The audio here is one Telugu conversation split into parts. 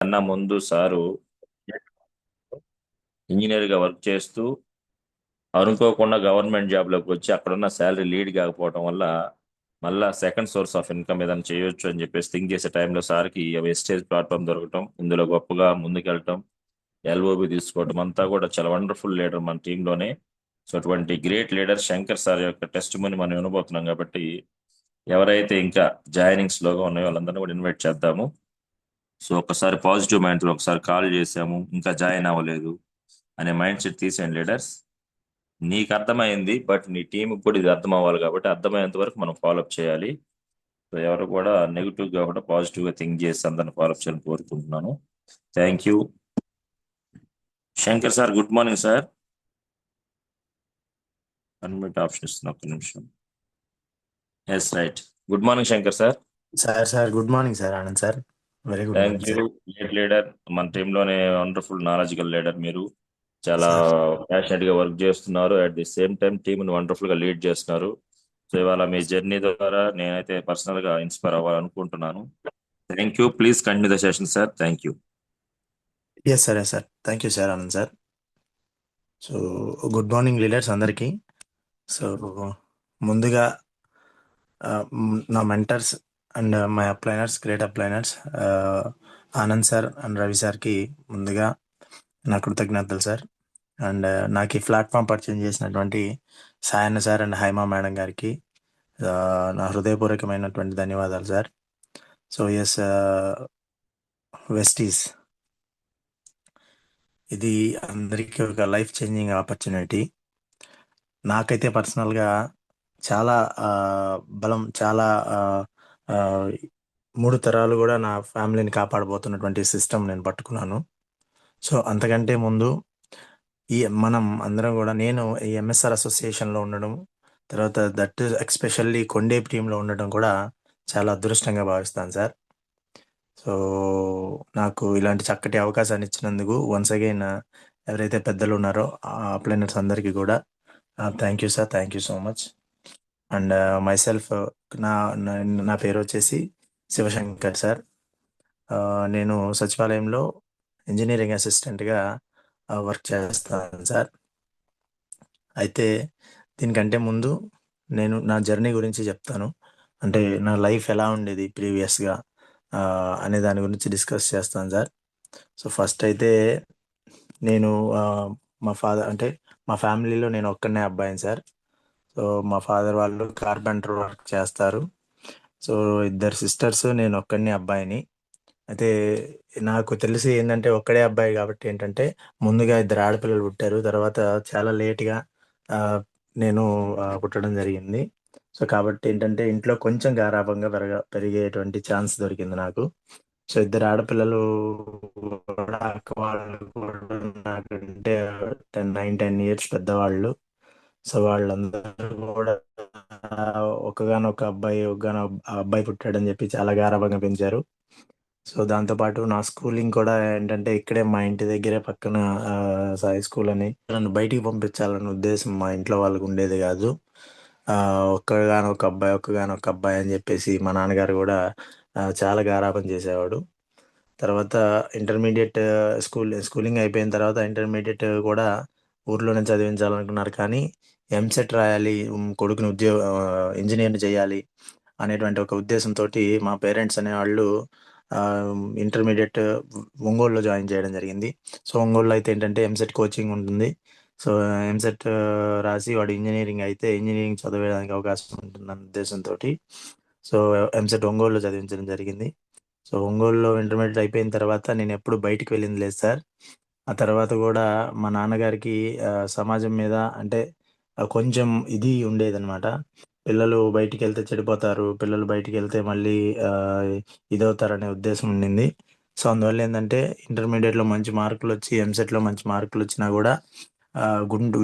నాకన్నా ముందు సారు ఇంజనీర్గా వర్క్ చేస్తూ అనుకోకుండా గవర్నమెంట్ జాబ్లోకి వచ్చి అక్కడున్న శాలరీ లీడ్ కాకపోవడం వల్ల మళ్ళా సెకండ్ సోర్స్ ఆఫ్ ఇన్కమ్ ఏదైనా చేయొచ్చు అని చెప్పేసి థింక్ చేసే టైంలో సార్కి వెస్టేజ్ ప్లాట్ఫామ్ దొరకటం, ఇందులో గొప్పగా ముందుకెళ్ళటం, ఎల్ఓబి తీసుకోవడం అంతా కూడా చాలా వండర్ఫుల్ లీడర్ మన టీంలోనే. సో అటువంటి గ్రేట్ లీడర్ శంకర్ సార్ యొక్క టెస్ట్ మని మనం వినబోతున్నాం కాబట్టి ఎవరైతే ఇంకా జాయినింగ్ స్లోగా ఉన్నాయో వాళ్ళందరినీ కూడా ఇన్వైట్ చేద్దాము. సో ఒకసారి పాజిటివ్ మైండ్లో ఒకసారి కాల్ చేసాము ఇంకా జాయిన్ అవ్వలేదు అనే మైండ్ సెట్ తీసేయండి లీడర్స్. నీకు అర్థమైంది, బట్ నీ టీంకి కూడా ఇది అర్థం అవ్వాలి కాబట్టి అర్థమయ్యేంత వరకు మనం ఫాలోఅప్ చేయాలి. సో ఎవరు కూడా నెగిటివ్ గా కూడా పాజిటివ్ గా థింక్ చేసి అందరిని ఫాలోఅప్ చేయాలని కోరుకుంటున్నాను. Thank you. Shankar sir good morning sir. Unmute option ఇస్తున్నా ఒక్క నిమిషం. Yes right. Good morning Shankar sir. Sir good morning sir. Anand sir, very good thank morning you. Sir. Great leader, మన టీంలోనే వండర్ఫుల్ నాలెడ్జికల్ లీడర్ మీరు. చాలా సార్ ప్యాషనెట్ గా వర్క్ చేస్తున్నారు, అట్ ది సేమ్ టైం టీంని వండర్ఫుల్ గా లీడ్ చేస్తున్నారు. సో ఇవాళ మీ జర్నీ ద్వారా నేనైతే పర్సనల్ గా ఇన్స్పైర్ అవ్వాలనుకుంటున్నాను. Thank you. Please continue the session sir. Thank you. Yes sir, thank you sir. Anand sir. So good morning leaders అందరికీ. సో ముందుగా నా mentors and my upliners, great upliners Anand sir and Ravi సార్కి ముందుగా నా కృతజ్ఞతలు సార్. అండ్ నాకు ఈ ప్లాట్ఫామ్ పరిచయం చేసినటువంటి Sayanna sir and Haima madam గారికి నా హృదయపూర్వకమైనటువంటి ధన్యవాదాలు సార్. సో ఎస్, వెస్టీస్ ఇది అందరికీ ఒక లైఫ్ చేంజింగ్ ఆపర్చునిటీ. నాకైతే పర్సనల్గా చాలా బలం, చాలా ఆ, మూడు తరాలు కూడా నా ఫ్యామిలీని కాపాడబోతున్నటువంటి సిస్టమ్ నేను పట్టుకున్నాను. సో అంతకంటే ముందు మనం అందరం కూడా, నేను ఈ ఎంఎస్ఆర్ అసోసియేషన్లో ఉండడం, తర్వాత దట్ ఎక్స్పెషల్లీ కొండేపు టీంలో ఉండడం కూడా చాలా అదృష్టంగా భావిస్తాను సార్. సో నాకు ఇలాంటి చక్కటి అవకాశాన్ని ఇచ్చినందుకు వన్స్ అగైన్ ఎవరైతే పెద్దలు ఉన్నారో అప్లైనర్స్ అందరికీ కూడా thank you sir, thank you so much. And my self, నా నా నా పేరు వచ్చేసి శివశంకర్ సార్. నేను సచివాలయంలో ఇంజనీరింగ్ అసిస్టెంట్గా వర్క్ చేస్తాను సార్. అయితే దీనికంటే ముందు నేను నా జర్నీ గురించి చెప్తాను. అంటే నా లైఫ్ ఎలా ఉండేది ప్రీవియస్గా అనే దాని గురించి డిస్కస్ చేస్తాను సార్. సో ఫస్ట్ అయితే నేను మా ఫాదర్, అంటే మా ఫ్యామిలీలో నేను ఒక్కనే అబ్బాయిని సార్. సో మా ఫాదర్ వాళ్ళు కార్పెంటర్ వర్క్ చేస్తారు. సో ఇద్దరు సిస్టర్స్, నేను ఒక్కడిని అబ్బాయిని. అయితే నాకు తెలిసి ఏంటంటే ఒక్కడే అబ్బాయి కాబట్టి ఏంటంటే ముందుగా ఇద్దరు ఆడపిల్లలు పుట్టారు, తర్వాత చాలా లేట్గా నేను పుట్టడం జరిగింది. సో కాబట్టి ఏంటంటే ఇంట్లో కొంచెం గారాబంగా పెరిగేటువంటి ఛాన్స్ దొరికింది నాకు. సో ఇద్దరు ఆడపిల్లలు కూడా, అక్క వాళ్ళు కూడా నాకంటే 9-10 ఇయర్స్ పెద్దవాళ్ళు. సో వాళ్ళందరూ కూడా ఒకగానొక అబ్బాయి, అబ్బాయి పుట్టాడని చెప్పి చాలా గారాబంగా పెంచారు. సో దాంతోపాటు నా స్కూలింగ్ కూడా ఏంటంటే ఇక్కడే మా ఇంటి దగ్గరే పక్కన సాయి స్కూల్ అని, నన్ను బయటికి పంపించాలన్న ఉద్దేశం మా ఇంట్లో వాళ్ళకు ఉండేది కాదు. ఒక్కగానొక అబ్బాయి అని చెప్పేసి మా నాన్నగారు కూడా చాలా గారాబం చేసేవాడు. తర్వాత ఇంటర్మీడియట్ స్కూలింగ్ అయిపోయిన తర్వాత ఇంటర్మీడియట్ కూడా ఊర్లోనే చదివించాలనుకున్నారు, కానీ ఎంసెట్ రాయాలి, కొడుకుని ఇంజనీర్ని చేయాలి అనేటువంటి ఒక ఉద్దేశంతో మా పేరెంట్స్ అనేవాళ్ళు ఇంటర్మీడియట్ ఒంగోలులో జాయిన్ చేయడం జరిగింది. సో ఒంగోలులో అయితే ఏంటంటే ఎంసెట్ కోచింగ్ ఉంటుంది. సో ఎంసెట్ రాసి వాడు ఇంజనీరింగ్ అయితే ఇంజనీరింగ్ చదివేదానికి అవకాశం ఉంటుందన్న ఉద్దేశంతో సో ఎంసెట్ ఒంగోలులో చదివించడం జరిగింది. సో ఒంగోలులో ఇంటర్మీడియట్ అయిపోయిన తర్వాత నేను ఎప్పుడు బయటికి వెళ్ళింది లేదు సార్. ఆ తర్వాత కూడా మా నాన్నగారికి సమాజం మీద అంటే కొంచెం ఇది ఉండేదన్నమాట. పిల్లలు బయటికి వెళ్తే చెడిపోతారు, పిల్లలు బయటికి వెళ్తే మళ్ళీ ఆ, ఇదవుతారనే ఉద్దేశం ఉండింది. సో అందువల్ల ఏంటంటే ఇంటర్మీడియట్లో మంచి మార్కులు వచ్చి, ఎంసెట్లో మంచి మార్కులు వచ్చినా కూడా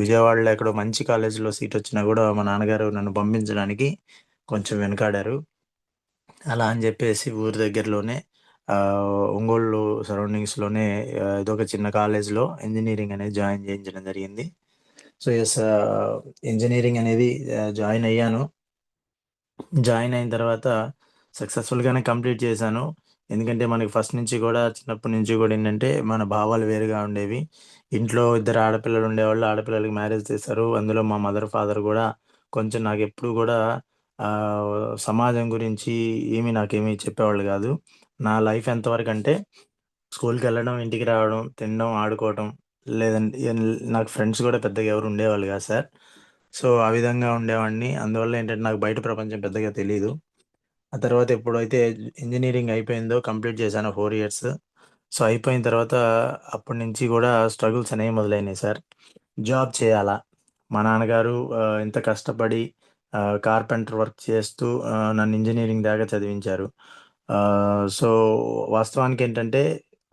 విజయవాడలో ఎక్కడో మంచి కాలేజీలో సీట్ వచ్చినా కూడా మా నాన్నగారు నన్ను పంపించడానికి కొంచెం వెనకాడారు. అలా అని చెప్పేసి ఊరి దగ్గరలోనే ఆ, ఒంగోలు సరౌండింగ్స్లోనే ఏదో ఒక చిన్న కాలేజ్లో ఇంజనీరింగ్ అనేది జాయిన్ చేయించడం జరిగింది. సో ఎస్, ఇంజనీరింగ్ అనేది జాయిన్ అయ్యాను. జాయిన్ అయిన తర్వాత సక్సెస్ఫుల్గానే కంప్లీట్ చేశాను. ఎందుకంటే మనకి ఫస్ట్ నుంచి కూడా చిన్నప్పటి నుంచి కూడా ఏంటంటే మన భావాలు వేరుగా ఉండేవి. ఇంట్లో ఇద్దరు ఆడపిల్లలు ఉండేవాళ్ళు, ఆడపిల్లలకి మ్యారేజ్ చేశారు. అందులో మా మదర్ ఫాదర్ కూడా కొంచెం నాకు ఎప్పుడు కూడా ఆ, సమాజం గురించి నాకేమీ చెప్పేవాళ్ళు కాదు. నా లైఫ్ ఎంతవరకు అంటే స్కూల్కి వెళ్ళడం, ఇంటికి రావడం, తినడం, ఆడుకోవడం, లేదంటే నాకు ఫ్రెండ్స్ కూడా పెద్దగా ఎవరు ఉండేవాళ్ళు కాదు సార్. సో ఆ విధంగా ఉండేవాడిని. అందువల్ల ఏంటంటే నాకు బయట ప్రపంచం పెద్దగా తెలియదు. ఆ తర్వాత ఎప్పుడైతే ఇంజనీరింగ్ అయిపోయిందో కంప్లీట్ చేశాను 4 ఇయర్స్. సో అయిపోయిన తర్వాత అప్పటి నుంచి కూడా స్ట్రగుల్స్ అనేవి మొదలైనాయి సార్. జాబ్ చేయాలా, మా నాన్నగారు ఇంత కష్టపడి కార్పెంటర్ వర్క్ చేస్తూ నన్ను ఇంజనీరింగ్ దాకా చదివించారు. సో వాస్తవానికి ఏంటంటే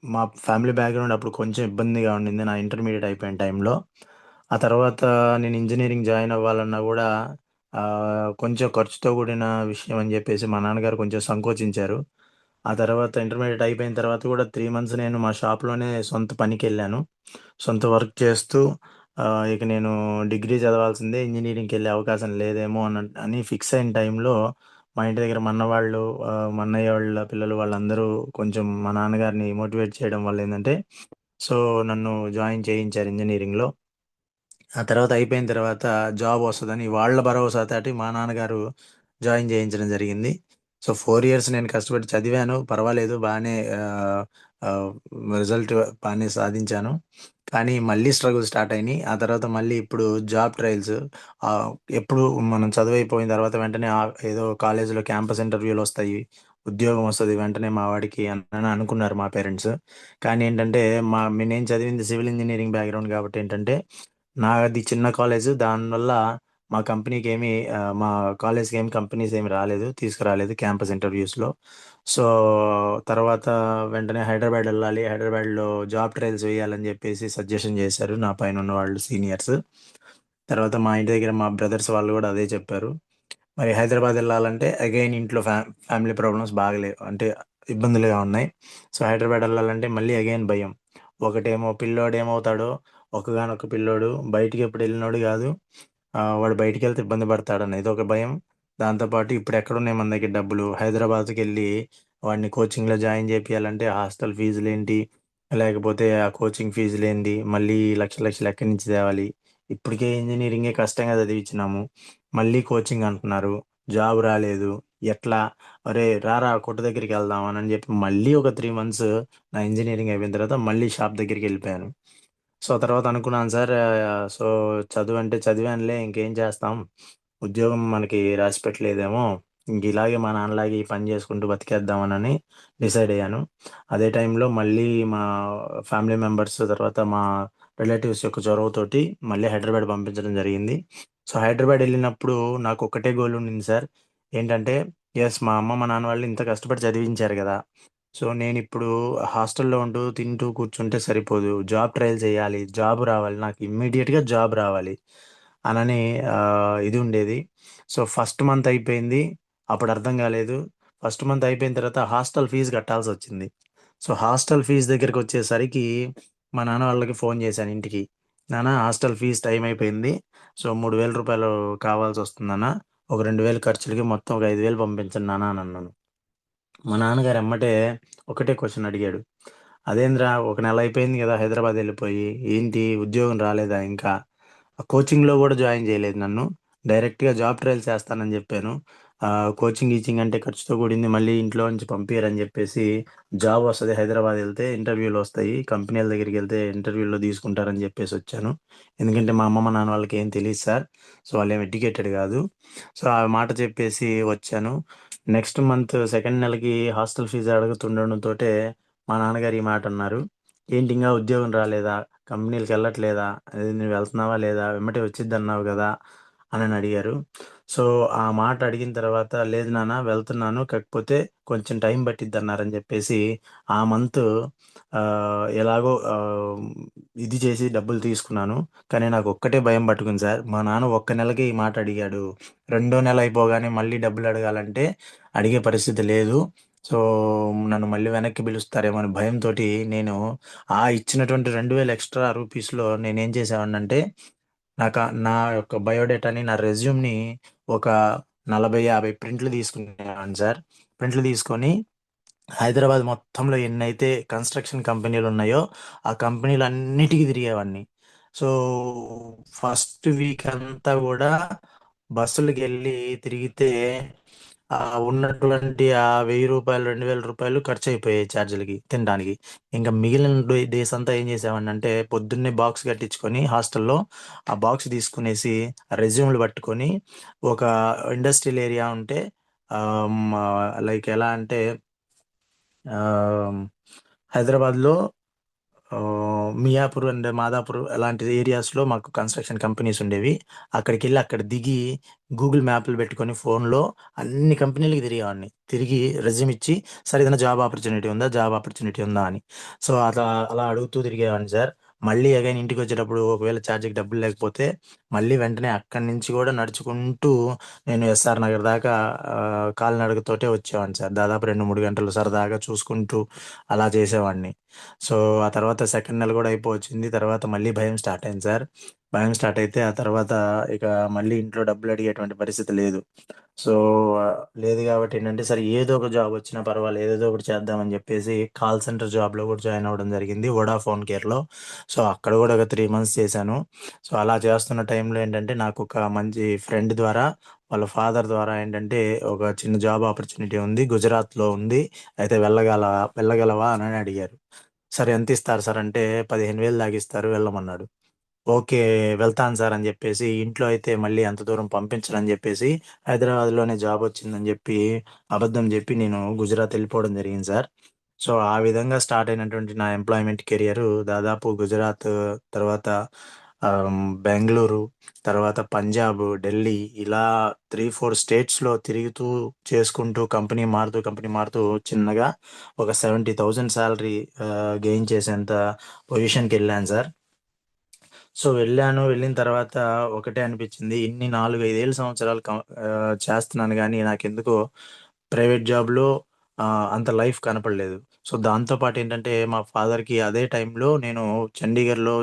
మా ఫ్యామిలీ బ్యాక్గ్రౌండ్ అప్పుడు కొంచెం ఇబ్బందిగా ఉండింది నా ఇంటర్మీడియట్ అయిపోయిన టైంలో. ఆ తర్వాత నేను ఇంజనీరింగ్ జాయిన్ అవ్వాలన్నా కూడా ఆ, కొంచెం ఖర్చుతో కూడిన విషయం అని చెప్పేసి మా నాన్నగారు కొంచెం సంకోచించారు. ఆ తర్వాత ఇంటర్మీడియట్ అయిపోయిన తర్వాత కూడా 3 మంత్స్ నేను మా షాప్లోనే సొంత పనికి వెళ్ళాను. సొంత వర్క్ చేస్తూ ఆ, ఇక నేను డిగ్రీ చదవాల్సిందే, ఇంజనీరింగ్కి వెళ్ళే అవకాశం లేదేమో అని ఫిక్స్ అయిన టైంలో మా ఇంటి దగ్గర మా అన్న వాళ్ళు, మా అన్నయ్య వాళ్ళ పిల్లలు వాళ్ళందరూ కొంచెం మా నాన్నగారిని మోటివేట్ చేయడం వల్ల ఏంటంటే సో నన్ను జాయిన్ చేయించారు ఇంజనీరింగ్లో. ఆ తర్వాత అయిపోయిన తర్వాత జాబ్ వస్తుందని వాళ్ళ భరోసాతోటి మా నాన్నగారు జాయిన్ చేయించడం జరిగింది. సో 4 ఇయర్స్ నేను కష్టపడి చదివాను, పర్వాలేదు, బాగానే రిజల్ట్ బాగానే సాధించాను. కానీ మళ్ళీ స్ట్రగుల్ స్టార్ట్ అయినాయి. ఆ తర్వాత మళ్ళీ ఇప్పుడు జాబ్ ట్రయల్స్, ఎప్పుడు మనం చదువు అయిపోయిన తర్వాత వెంటనే ఏదో కాలేజీలో క్యాంపస్ ఇంటర్వ్యూలు వస్తాయి, ఉద్యోగం వస్తుంది వెంటనే మా వాడికి అని అనుకున్నారు మా పేరెంట్స్. కానీ ఏంటంటే నేను చదివింది సివిల్ ఇంజనీరింగ్ బ్యాక్గ్రౌండ్ కాబట్టి ఏంటంటే నాది చిన్న కాలేజ్, దానివల్ల మా కంపెనీకి ఏమి మా కాలేజ్కి ఏమి కంపెనీస్ ఏమి రాలేదు, తీసుకురాలేదు క్యాంపస్ ఇంటర్వ్యూస్లో. సో తర్వాత వెంటనే హైదరాబాద్ వెళ్ళాలి, హైదరాబాద్లో జాబ్ ట్రయల్స్ వేయాలని చెప్పేసి సజెషన్ చేశారు నా పైన ఉన్న వాళ్ళు సీనియర్స్. తర్వాత మా ఇంటి దగ్గర మా బ్రదర్స్ వాళ్ళు కూడా అదే చెప్పారు. మరి హైదరాబాద్ వెళ్ళాలంటే అగైన్ ఇంట్లో ఫ్యామిలీ ప్రాబ్లమ్స్ బాగలేవు, అంటే ఇబ్బందులుగా ఉన్నాయి. సో హైదరాబాద్ వెళ్ళాలంటే మళ్ళీ అగైన్ భయం. ఒకటేమో పిల్లోడు ఏమవుతాడో, ఒకగానొక పిల్లోడు బయటికి ఎప్పుడు వెళ్ళినోడు కాదు, వాడు బయటికి వెళ్తే ఇబ్బంది పడతాడని ఇది ఒక భయం. దాంతోపాటు ఇప్పుడు ఎక్కడున్నాయి మన దగ్గర డబ్బులు, హైదరాబాద్కి వెళ్ళి వాడిని కోచింగ్లో జాయిన్ చేపియాలంటే హాస్టల్ ఫీజులు ఏంటి, లేకపోతే ఆ కోచింగ్ ఫీజులు ఏంటి, మళ్ళీ లక్ష లక్షలు ఎక్కడి నుంచి తేవాలి. ఇప్పటికే ఇంజనీరింగే కష్టంగా చదివించినాము, మళ్ళీ కోచింగ్ అంటున్నారు, జాబ్ రాలేదు, ఎట్లా, అరే రారా కొట్టు దగ్గరికి వెళ్దాం అని చెప్పి మళ్ళీ ఒక 3 మంత్స్ నా ఇంజనీరింగ్ అయిపోయిన తర్వాత మళ్ళీ షాప్ దగ్గరికి వెళ్ళిపోయాను. సో తర్వాత అనుకున్నాను సార్, సో చదువు అంటే చదివానులే, ఇంకేం చేస్తాం, ఉద్యోగం మనకి రాసి పెట్టలేదేమో, ఇంక ఇలాగే మా నాన్నలాగే ఈ పని చేసుకుంటూ బతికేద్దామనని డిసైడ్ అయ్యాను. అదే టైంలో మళ్ళీ మా ఫ్యామిలీ మెంబర్స్, తర్వాత మా రిలేటివ్స్ యొక్క చొరవతోటి మళ్ళీ హైదరాబాద్ పంపించడం జరిగింది. సో హైదరాబాద్ వెళ్ళినప్పుడు నాకు ఒక్కటే గోల్ ఉండింది సార్. ఏంటంటే ఎస్, మా అమ్మ మా నాన్న వాళ్ళు ఇంత కష్టపడి చదివించారు కదా, సో నేను ఇప్పుడు హాస్టల్లో ఉంటూ తింటూ కూర్చుంటే సరిపోదు, జాబ్ ట్రయల్ చేయాలి, జాబ్ రావాలి, నాకు ఇమ్మీడియట్గా జాబ్ రావాలి అనని ఆ, ఇది ఉండేది. సో ఫస్ట్ మంత్ అయిపోయింది, అప్పుడు అర్థం కాలేదు. ఫస్ట్ మంత్ అయిపోయిన తర్వాత హాస్టల్ ఫీజు కట్టాల్సి వచ్చింది. సో హాస్టల్ ఫీజు దగ్గరికి వచ్చేసరికి మా నాన్న వాళ్ళకి ఫోన్ చేశాను ఇంటికి, నాన్న హాస్టల్ ఫీజు టైం అయిపోయింది, సో 3,000 రూపాయలు కావాల్సి వస్తుందన్న, ఒక 2,000 ఖర్చులకి మొత్తం ఒక 5,000 పంపించండి నాన్న అని అన్నాను. మా నాన్నగారు ఎమ్మటే ఒకటే క్వశ్చన్ అడిగాడు, అదేంద్రా ఒక నెల అయిపోయింది కదా హైదరాబాద్ వెళ్ళిపోయి, ఏంటి ఉద్యోగం రాలేదా ఇంకా, ఆ కోచింగ్లో కూడా జాయిన్ చేయలేదు నన్ను, డైరెక్ట్గా జాబ్ ట్రయల్స్ చేస్తానని చెప్పాను, ఆ కోచింగ్ గీచింగ్ అంటే ఖర్చుతో కూడింది, మళ్ళీ ఇంట్లో నుంచి పంపించరని చెప్పేసి, జాబ్ వస్తుంది హైదరాబాద్ వెళ్తే, ఇంటర్వ్యూలు వస్తాయి కంపెనీల దగ్గరికి వెళ్తే ఇంటర్వ్యూలో తీసుకుంటారని చెప్పేసి వచ్చాను. ఎందుకంటే మా అమ్మమ్మ నాన్న వాళ్ళకి ఏం తెలియదు సార్, సో వాళ్ళు ఏం ఎడ్యుకేటెడ్ కాదు. సో ఆ మాట చెప్పేసి వచ్చాను. నెక్స్ట్ మంత్ సెకండ్ నెలకి హాస్టల్ ఫీజు అడుగుతుండడంతో మా నాన్నగారు ఈ మాట అన్నారు, ఏంటి ఇంకా ఉద్యోగం రాలేదా, కంపెనీలకు వెళ్ళట్లేదా, అది నువ్వు వెళ్తున్నావా లేదా, వెంబటే వచ్చిద్ది అన్నావు కదా అని అడిగారు. సో ఆ మాట అడిగిన తర్వాత లేదు నాన్న వెళ్తున్నాను, కాకపోతే కొంచెం టైం పట్టిద్ది అన్నారని చెప్పేసి ఆ మంత్ ఎలాగో ఇది చేసి డబ్బులు తీసుకున్నాను. కానీ నాకు ఒక్కటే భయం పట్టుకుంది సార్, మా నాన్న ఒక్క నెలకి ఈ మాట అడిగాడు, రెండో నెల అయిపోగానే మళ్ళీ డబ్బులు అడగాలంటే అడిగే పరిస్థితి లేదు. సో నన్ను మళ్ళీ వెనక్కి పిలుస్తారేమో అని భయంతో నేను ఆ ఇచ్చినటువంటి 2,000 ఎక్స్ట్రా రూపీస్లో నేనేం చేసేవాడినంటే నా యొక్క బయోడేటాని, నా రెజ్యూమ్ని ఒక 40-50 ప్రింట్లు తీసుకునేవాడిని సార్. ప్రింట్లు తీసుకొని హైదరాబాద్ మొత్తంలో ఎన్నైతే కన్స్ట్రక్షన్ కంపెనీలు ఉన్నాయో ఆ కంపెనీలు అన్నిటికీ తిరిగేవాడిని. సో ఫస్ట్ వీక్ అంతా కూడా బస్సులకి వెళ్ళి తిరిగితే ఆ ఉన్నటువంటి ఆ 1000 రూపాయలు 2000 రూపాయలు ఖర్చు అయిపోయాయి ఛార్జీలకి తినడానికి. ఇంకా మిగిలిన డేస్ అంతా ఏం చేసామని అంటే పొద్దున్నే బాక్స్ కట్టించుకొని హాస్టల్లో ఆ బాక్స్ తీసుకునేసి రెజ్యూమ్లు పట్టుకొని ఒక ఇండస్ట్రియల్ ఏరియా ఉంటే లైక్ ఎలా అంటే ఆ, హైదరాబాద్లో ఆ, మియాపూర్ అండ్ మాదాపూర్ అలాంటి ఏరియాస్లో మాకు కన్స్ట్రక్షన్ కంపెనీస్ ఉండేవి. అక్కడికి వెళ్ళి అక్కడ దిగి గూగుల్ మ్యాప్లు పెట్టుకొని ఫోన్లో అన్ని కంపెనీలకి తిరిగేవాడిని. తిరిగి రెజ్యూమ్ ఇచ్చి సార్ ఏదైనా జాబ్ ఆపర్చునిటీ ఉందా, జాబ్ ఆపర్చునిటీ ఉందా అని. సో అలా అలా అడుగుతూ తిరిగేవాడిని సార్. మళ్ళీ అగైన్ ఇంటికి వచ్చేటప్పుడు ఒకవేళ ఛార్జీకి డబ్బులు లేకపోతే మళ్ళీ వెంటనే అక్కడి నుంచి కూడా నడుచుకుంటూ నేను ఎస్ఆర్ నగర్ దాకా కాలినడకతోటే వచ్చేవాడిని సార్. దాదాపు 2-3 గంటలు సరదాగా చూసుకుంటూ అలా చేసేవాడిని. సో ఆ తర్వాత సెకండ్ నెల కూడా అయిపోవచ్చింది. తర్వాత మళ్ళీ భయం స్టార్ట్ అయింది సార్. భయం స్టార్ట్ అయితే ఆ తర్వాత ఇక మళ్ళీ ఇంట్లో డబ్బులు అడిగేటువంటి పరిస్థితి లేదు. సో ఆ, లేదు కాబట్టి ఏంటంటే సరే ఏదో ఒక జాబ్ వచ్చినా పర్వాలేదు ఏదో ఒకటి చేద్దామని చెప్పేసి కాల్ సెంటర్ జాబ్లో కూడా జాయిన్ అవ్వడం జరిగింది, వోడాఫోన్ కేర్లో. సో అక్కడ కూడా ఒక 3 మంత్స్ చేశాను. సో అలా చేస్తున్న టైంలో ఏంటంటే నాకు ఒక మంచి ఫ్రెండ్ ద్వారా వాళ్ళ ఫాదర్ ద్వారా ఏంటంటే ఒక చిన్న జాబ్ ఆపర్చునిటీ ఉంది, గుజరాత్లో ఉంది, అయితే వెళ్ళగలవా అని అడిగారు. సార్ ఎంత ఇస్తారు సార్ అంటే 15,000 దాకా ఇస్తారు వెళ్ళమన్నాడు. ఓకే వెళ్తాను సార్ అని చెప్పేసి ఇంట్లో అయితే మళ్ళీ అంత దూరం పంపించరని చెప్పేసి హైదరాబాద్లోనే జాబ్ వచ్చిందని చెప్పి అబద్ధం చెప్పి నేను గుజరాత్ వెళ్ళిపోవడం జరిగింది సార్. సో ఆ విధంగా స్టార్ట్ అయినటువంటి నా ఎంప్లాయ్మెంట్ కెరియర్ దాదాపు గుజరాత్, తర్వాత బెంగళూరు, తర్వాత పంజాబ్, ఢిల్లీ, ఇలా 3-4 స్టేట్స్లో తిరుగుతూ చేసుకుంటూ కంపెనీ మారుతూ చిన్నగా ఒక 70,000 శాలరీ గెయిన్ చేసేంత పొజిషన్కి వెళ్ళాను సార్. సో వెళ్ళిన తర్వాత ఒకటే అనిపించింది, ఇన్ని 4-5 ఏళ్ళు చేస్తున్నాను కానీ నాకెందుకో ప్రైవేట్ జాబ్లో అంత లైఫ్ కనపడలేదు. సో దాంతోపాటు ఏంటంటే మా ఫాదర్కి అదే టైంలో నేను చండీగఢ్లో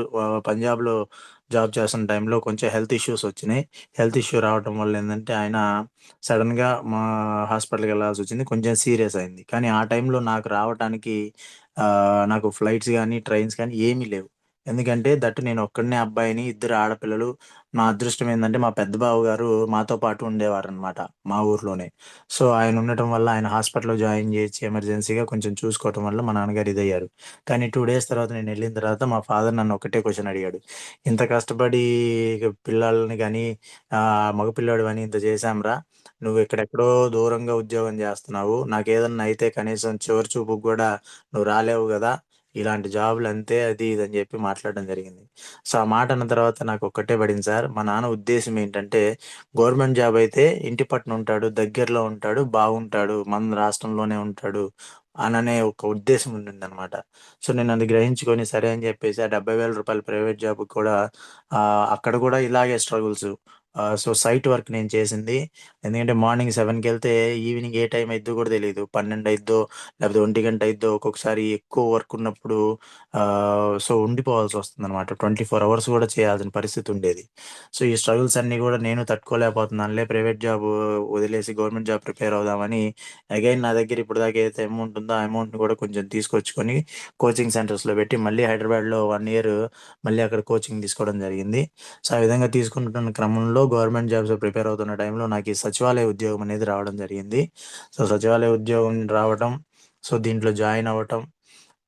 పంజాబ్లో జాబ్ చేస్తున్న టైంలో కొంచెం హెల్త్ ఇష్యూస్ వచ్చినాయి. హెల్త్ ఇష్యూ రావటం వల్ల ఏంటంటే ఆయన సడన్గా మా హాస్పిటల్కి వెళ్ళాల్సి వచ్చింది, కొంచెం సీరియస్ అయింది. కానీ ఆ టైంలో నాకు రావడానికి నాకు ఫ్లైట్స్ కానీ ట్రైన్స్ కానీ ఏమీ లేవు. ఎందుకంటే దట్టు నేను ఒక్కడినే అబ్బాయిని, ఇద్దరు ఆడపిల్లలు. నా అదృష్టం ఏంటంటే మా పెద్ద బావ గారు మాతో పాటు ఉండేవారనమాట మా ఊర్లోనే. సో ఆయన ఉండటం వల్ల ఆయన హాస్పిటల్లో జాయిన్ చేసి ఎమర్జెన్సీగా కొంచెం చూసుకోవటం వల్ల మా నాన్నగారు ఇదయ్యారు. కానీ 2 డేస్ తర్వాత నేను వెళ్ళిన తర్వాత మా ఫాదర్ నన్ను ఒకటే క్వశ్చన్ అడిగాడు. ఇంత కష్టపడి పిల్లల్ని కానీ మగపిల్లాడు అని ఇంత చేశాంరా, నువ్వు ఎక్కడెక్కడో దూరంగా ఉద్యోగం చేస్తున్నావు, నాకేదన్నా అయితే కనీసం చివరి చూపుకు కూడా నువ్వు రాలేవు కదా, ఇలాంటి జాబులు అంతే అది ఇది అని చెప్పి మాట్లాడడం జరిగింది. సో ఆ మాట అన్న తర్వాత నాకు ఒక్కటే పడింది సార్. మా నాన్న ఉద్దేశం ఏంటంటే గవర్నమెంట్ జాబ్ అయితే ఇంటి పట్టున ఉంటాడు, దగ్గరలో ఉంటాడు, బాగుంటాడు, మన రాష్ట్రంలోనే ఉంటాడు అననే ఒక ఉద్దేశం ఉండింది అనమాట. సో నేను అది గ్రహించుకొని సరే అని చెప్పేసి ఆ 70,000 రూపాయల ప్రైవేట్ జాబ్ కూడా అక్కడ కూడా ఇలాగే స్ట్రగుల్స్. సో సైట్ వర్క్ నేను చేసింది. ఎందుకంటే మార్నింగ్ 7కి వెళ్తే ఈవినింగ్ ఏ టైం అయిద్దో కూడా తెలియదు, 12 అయిద్దో లేకపోతే 1 గంట అయిద్దో, ఒక్కొక్కసారి ఎక్కువ వర్క్ ఉన్నప్పుడు సో ఉండిపోవాల్సి వస్తుంది అనమాట. 24 అవర్స్ కూడా చేయాల్సిన పరిస్థితి ఉండేది. సో ఈ స్ట్రగుల్స్ అన్నీ కూడా నేను తట్టుకోలేకపోతున్నానులే, ప్రైవేట్ జాబ్ వదిలేసి గవర్నమెంట్ జాబ్ ప్రిపేర్ అవుదామని అగైన్ నా దగ్గర ఇప్పుడు దాకా ఏదైతే అమౌంట్ ఉందో ఆ అమౌంట్ని కూడా కొంచెం తీసుకొచ్చుకొని కోచింగ్ సెంటర్స్లో పెట్టి మళ్ళీ హైదరాబాద్లో 1 ఇయర్ మళ్ళీ అక్కడ కోచింగ్ తీసుకోవడం జరిగింది. సో ఆ విధంగా తీసుకుంటున్న క్రమంలో గవర్నమెంట్ జాబ్స్ ప్రిపేర్ అవుతున్న టైంలో నాకు ఈ సచివాలయ ఉద్యోగం అనేది రావడం జరిగింది. సో సచివాలయ ఉద్యోగం రావటం, సో దీంట్లో జాయిన్ అవ్వటం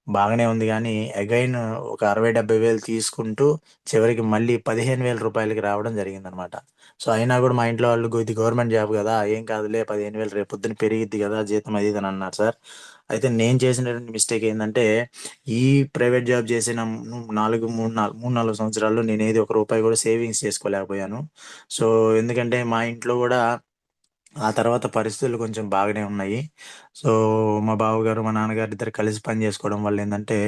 బాగానే ఉంది కానీ అగైన్ ఒక 60-70 వేలు తీసుకుంటూ చివరికి మళ్ళీ 15,000 రూపాయలకి రావడం జరిగిందనమాట. సో అయినా కూడా మా ఇంట్లో వాళ్ళు ఇది గవర్నమెంట్ జాబ్ కదా ఏం కాదులే, 15,000 రేపు పొద్దున పెరిగిద్ది కదా జీతం అది ఇది అని అన్నారు సార్. అయితే నేను చేసినటువంటి మిస్టేక్ ఏంటంటే ఈ ప్రైవేట్ జాబ్ చేసిన 3-4 సంవత్సరాల్లో నేను ఏది ఒక రూపాయి కూడా సేవింగ్స్ చేసుకోలేకపోయాను. సో ఎందుకంటే మా ఇంట్లో కూడా ఆ తర్వాత పరిస్థితులు కొంచెం బాగానే ఉన్నాయి. సో మా బావగారు మా నాన్నగారు ఇద్దరు కలిసి పని చేసుకోవడం వల్ల ఏంటంటే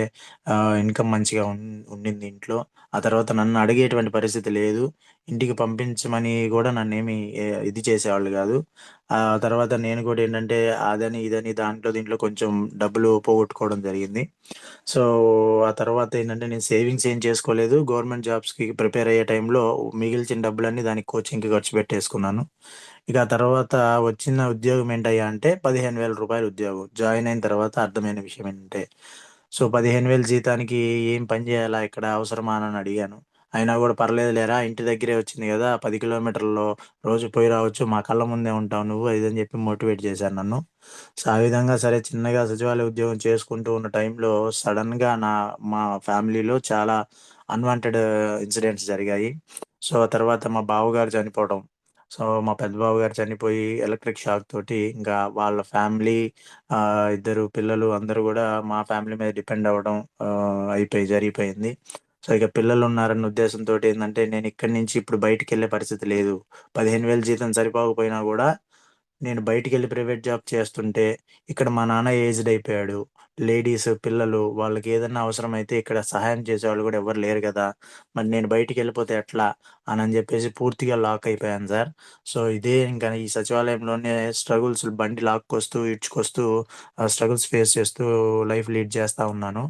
ఇన్కమ్ మంచిగా ఉండింది ఇంట్లో. ఆ తర్వాత నన్ను అడిగేటువంటి పరిస్థితి లేదు. ఇంటికి పంపించమని కూడా నన్నేమి ఇది చేసేవాళ్ళు కాదు. ఆ తర్వాత నేను కూడా ఏంటంటే అదని ఇదని దాంట్లో దీంట్లో కొంచెం డబ్బులు పోగొట్టుకోవడం జరిగింది. సో ఆ తర్వాత ఏంటంటే నేను సేవింగ్స్ ఏం చేసుకోలేదు. గవర్నమెంట్ జాబ్స్కి ప్రిపేర్ అయ్యే టైంలో మిగిల్చిన డబ్బులన్నీ దానికి కోచింగ్కి ఖర్చు పెట్టేసుకున్నాను. ఇక ఆ తర్వాత వచ్చిన ఉద్యోగం ఏంటయ్యా అంటే 15,000 రూపాయలు ఉద్యోగం. జాయిన్ అయిన తర్వాత అర్థమైన విషయం ఏంటంటే, సో 15,000 జీతానికి ఏం పని చేయాలా ఇక్కడ, అవసరమా అని అడిగాను. అయినా కూడా పర్లేదు లేరా, ఇంటి దగ్గరే వచ్చింది కదా, 10 కిలోమీటర్లలో రోజు పోయి రావచ్చు, మా కళ్ళ ముందే ఉంటావు నువ్వు, అది అని చెప్పి మోటివేట్ చేశారు నన్ను. సో ఆ విధంగా సరే చిన్నగా సచివాలయ ఉద్యోగం చేసుకుంటూ ఉన్న టైంలో సడన్గా మా ఫ్యామిలీలో చాలా అన్వాంటెడ్ ఇన్సిడెంట్స్ జరిగాయి. సో ఆ తర్వాత మా బావగారు చనిపోవడం. సో మా పెద్ద బావ గారు చనిపోయి ఎలక్ట్రిక్ షాక్ తోటి ఇంకా వాళ్ళ ఫ్యామిలీ, ఆ, ఇద్దరు పిల్లలు అందరూ కూడా మా ఫ్యామిలీ మీద డిపెండ్ అవ్వడం జరిగిపోయింది. సో ఇక పిల్లలు ఉన్నారన్న ఉద్దేశంతో ఏంటంటే నేను ఇక్కడి నుంచి ఇప్పుడు బయటికి వెళ్ళే పరిస్థితి లేదు. 15,000 జీతం సరిపోకపోయినా కూడా నేను బయటికి వెళ్ళి ప్రైవేట్ జాబ్ చేస్తుంటే ఇక్కడ మా నాన్న ఏజ్డ్ అయిపోయాడు. లేడీస్ పిల్లలు వాళ్ళకి ఏదైనా అవసరం అయితే ఇక్కడ సహాయం చేసేవాళ్ళు కూడా ఎవరు లేరు కదా, మరి నేను బయటికి వెళ్ళిపోతే ఎట్లా అని చెప్పేసి పూర్తిగా లాక్ అయిపోయాను సార్. సో ఇదే ఇంకా ఈ సచివాలయంలోనే స్ట్రగుల్స్, బండి లాక్కొస్తూ ఇడ్చుకొస్తూ స్ట్రగుల్స్ ఫేస్ చేస్తూ లైఫ్ లీడ్ చేస్తూ ఉన్నాను.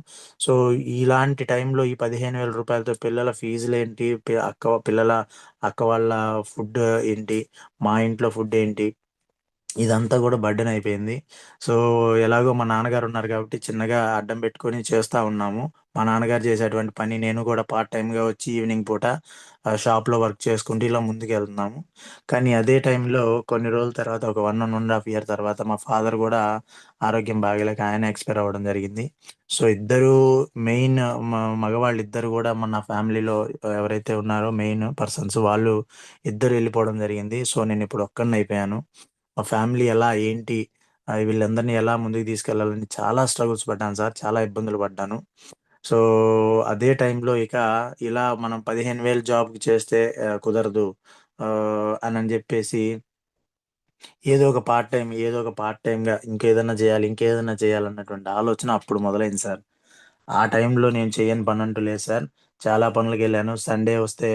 సో ఇలాంటి టైంలో ఈ 15,000 రూపాయలతో పిల్లల ఫీజులు ఏంటి, అక్క వాళ్ళ ఫుడ్ ఏంటి, మా ఇంట్లో ఫుడ్ ఏంటి, ఇదంతా కూడా బర్డెన్ అయిపోయింది. సో ఎలాగో మా నాన్నగారు ఉన్నారు కాబట్టి చిన్నగా అడ్డం పెట్టుకొని చేస్తూ ఉన్నాము. మా నాన్నగారు చేసేటువంటి పని నేను కూడా పార్ట్ టైంగా వచ్చి ఈవినింగ్ పూట షాప్లో వర్క్ చేసుకుంటూ ఇలా ముందుకు వెళ్తున్నాము. కానీ అదే టైంలో కొన్ని రోజుల తర్వాత, ఒక 1.5 ఇయర్ తర్వాత మా ఫాదర్ కూడా ఆరోగ్యం బాగలేక ఆయన ఎక్స్పైర్ అవ్వడం జరిగింది. సో ఇద్దరు మెయిన్ మగవాళ్ళు ఇద్దరు కూడా మన ఫ్యామిలీలో ఎవరైతే ఉన్నారో మెయిన్ పర్సన్స్ వాళ్ళు ఇద్దరు వెళ్ళిపోవడం జరిగింది. సో నేను ఇప్పుడు ఒక్కడిని అయిపోయాను. మా ఫ్యామిలీ ఎలా ఏంటి, వీళ్ళందరినీ ఎలా ముందుకు తీసుకెళ్లాలని చాలా స్ట్రగుల్స్ పడ్డాను సార్, చాలా ఇబ్బందులు పడ్డాను. సో అదే టైంలో ఇక ఇలా మనం 15,000 జాబ్కి చేస్తే కుదరదు అని చెప్పేసి ఏదో ఒక పార్ట్ టైంగా ఇంకేదైనా చేయాలన్నటువంటి ఆలోచన అప్పుడు మొదలైంది సార్. ఆ టైంలో నేను చేయని పని అంటూ లేదు సార్. చాలా పనులకు వెళ్ళాను. సండే వస్తే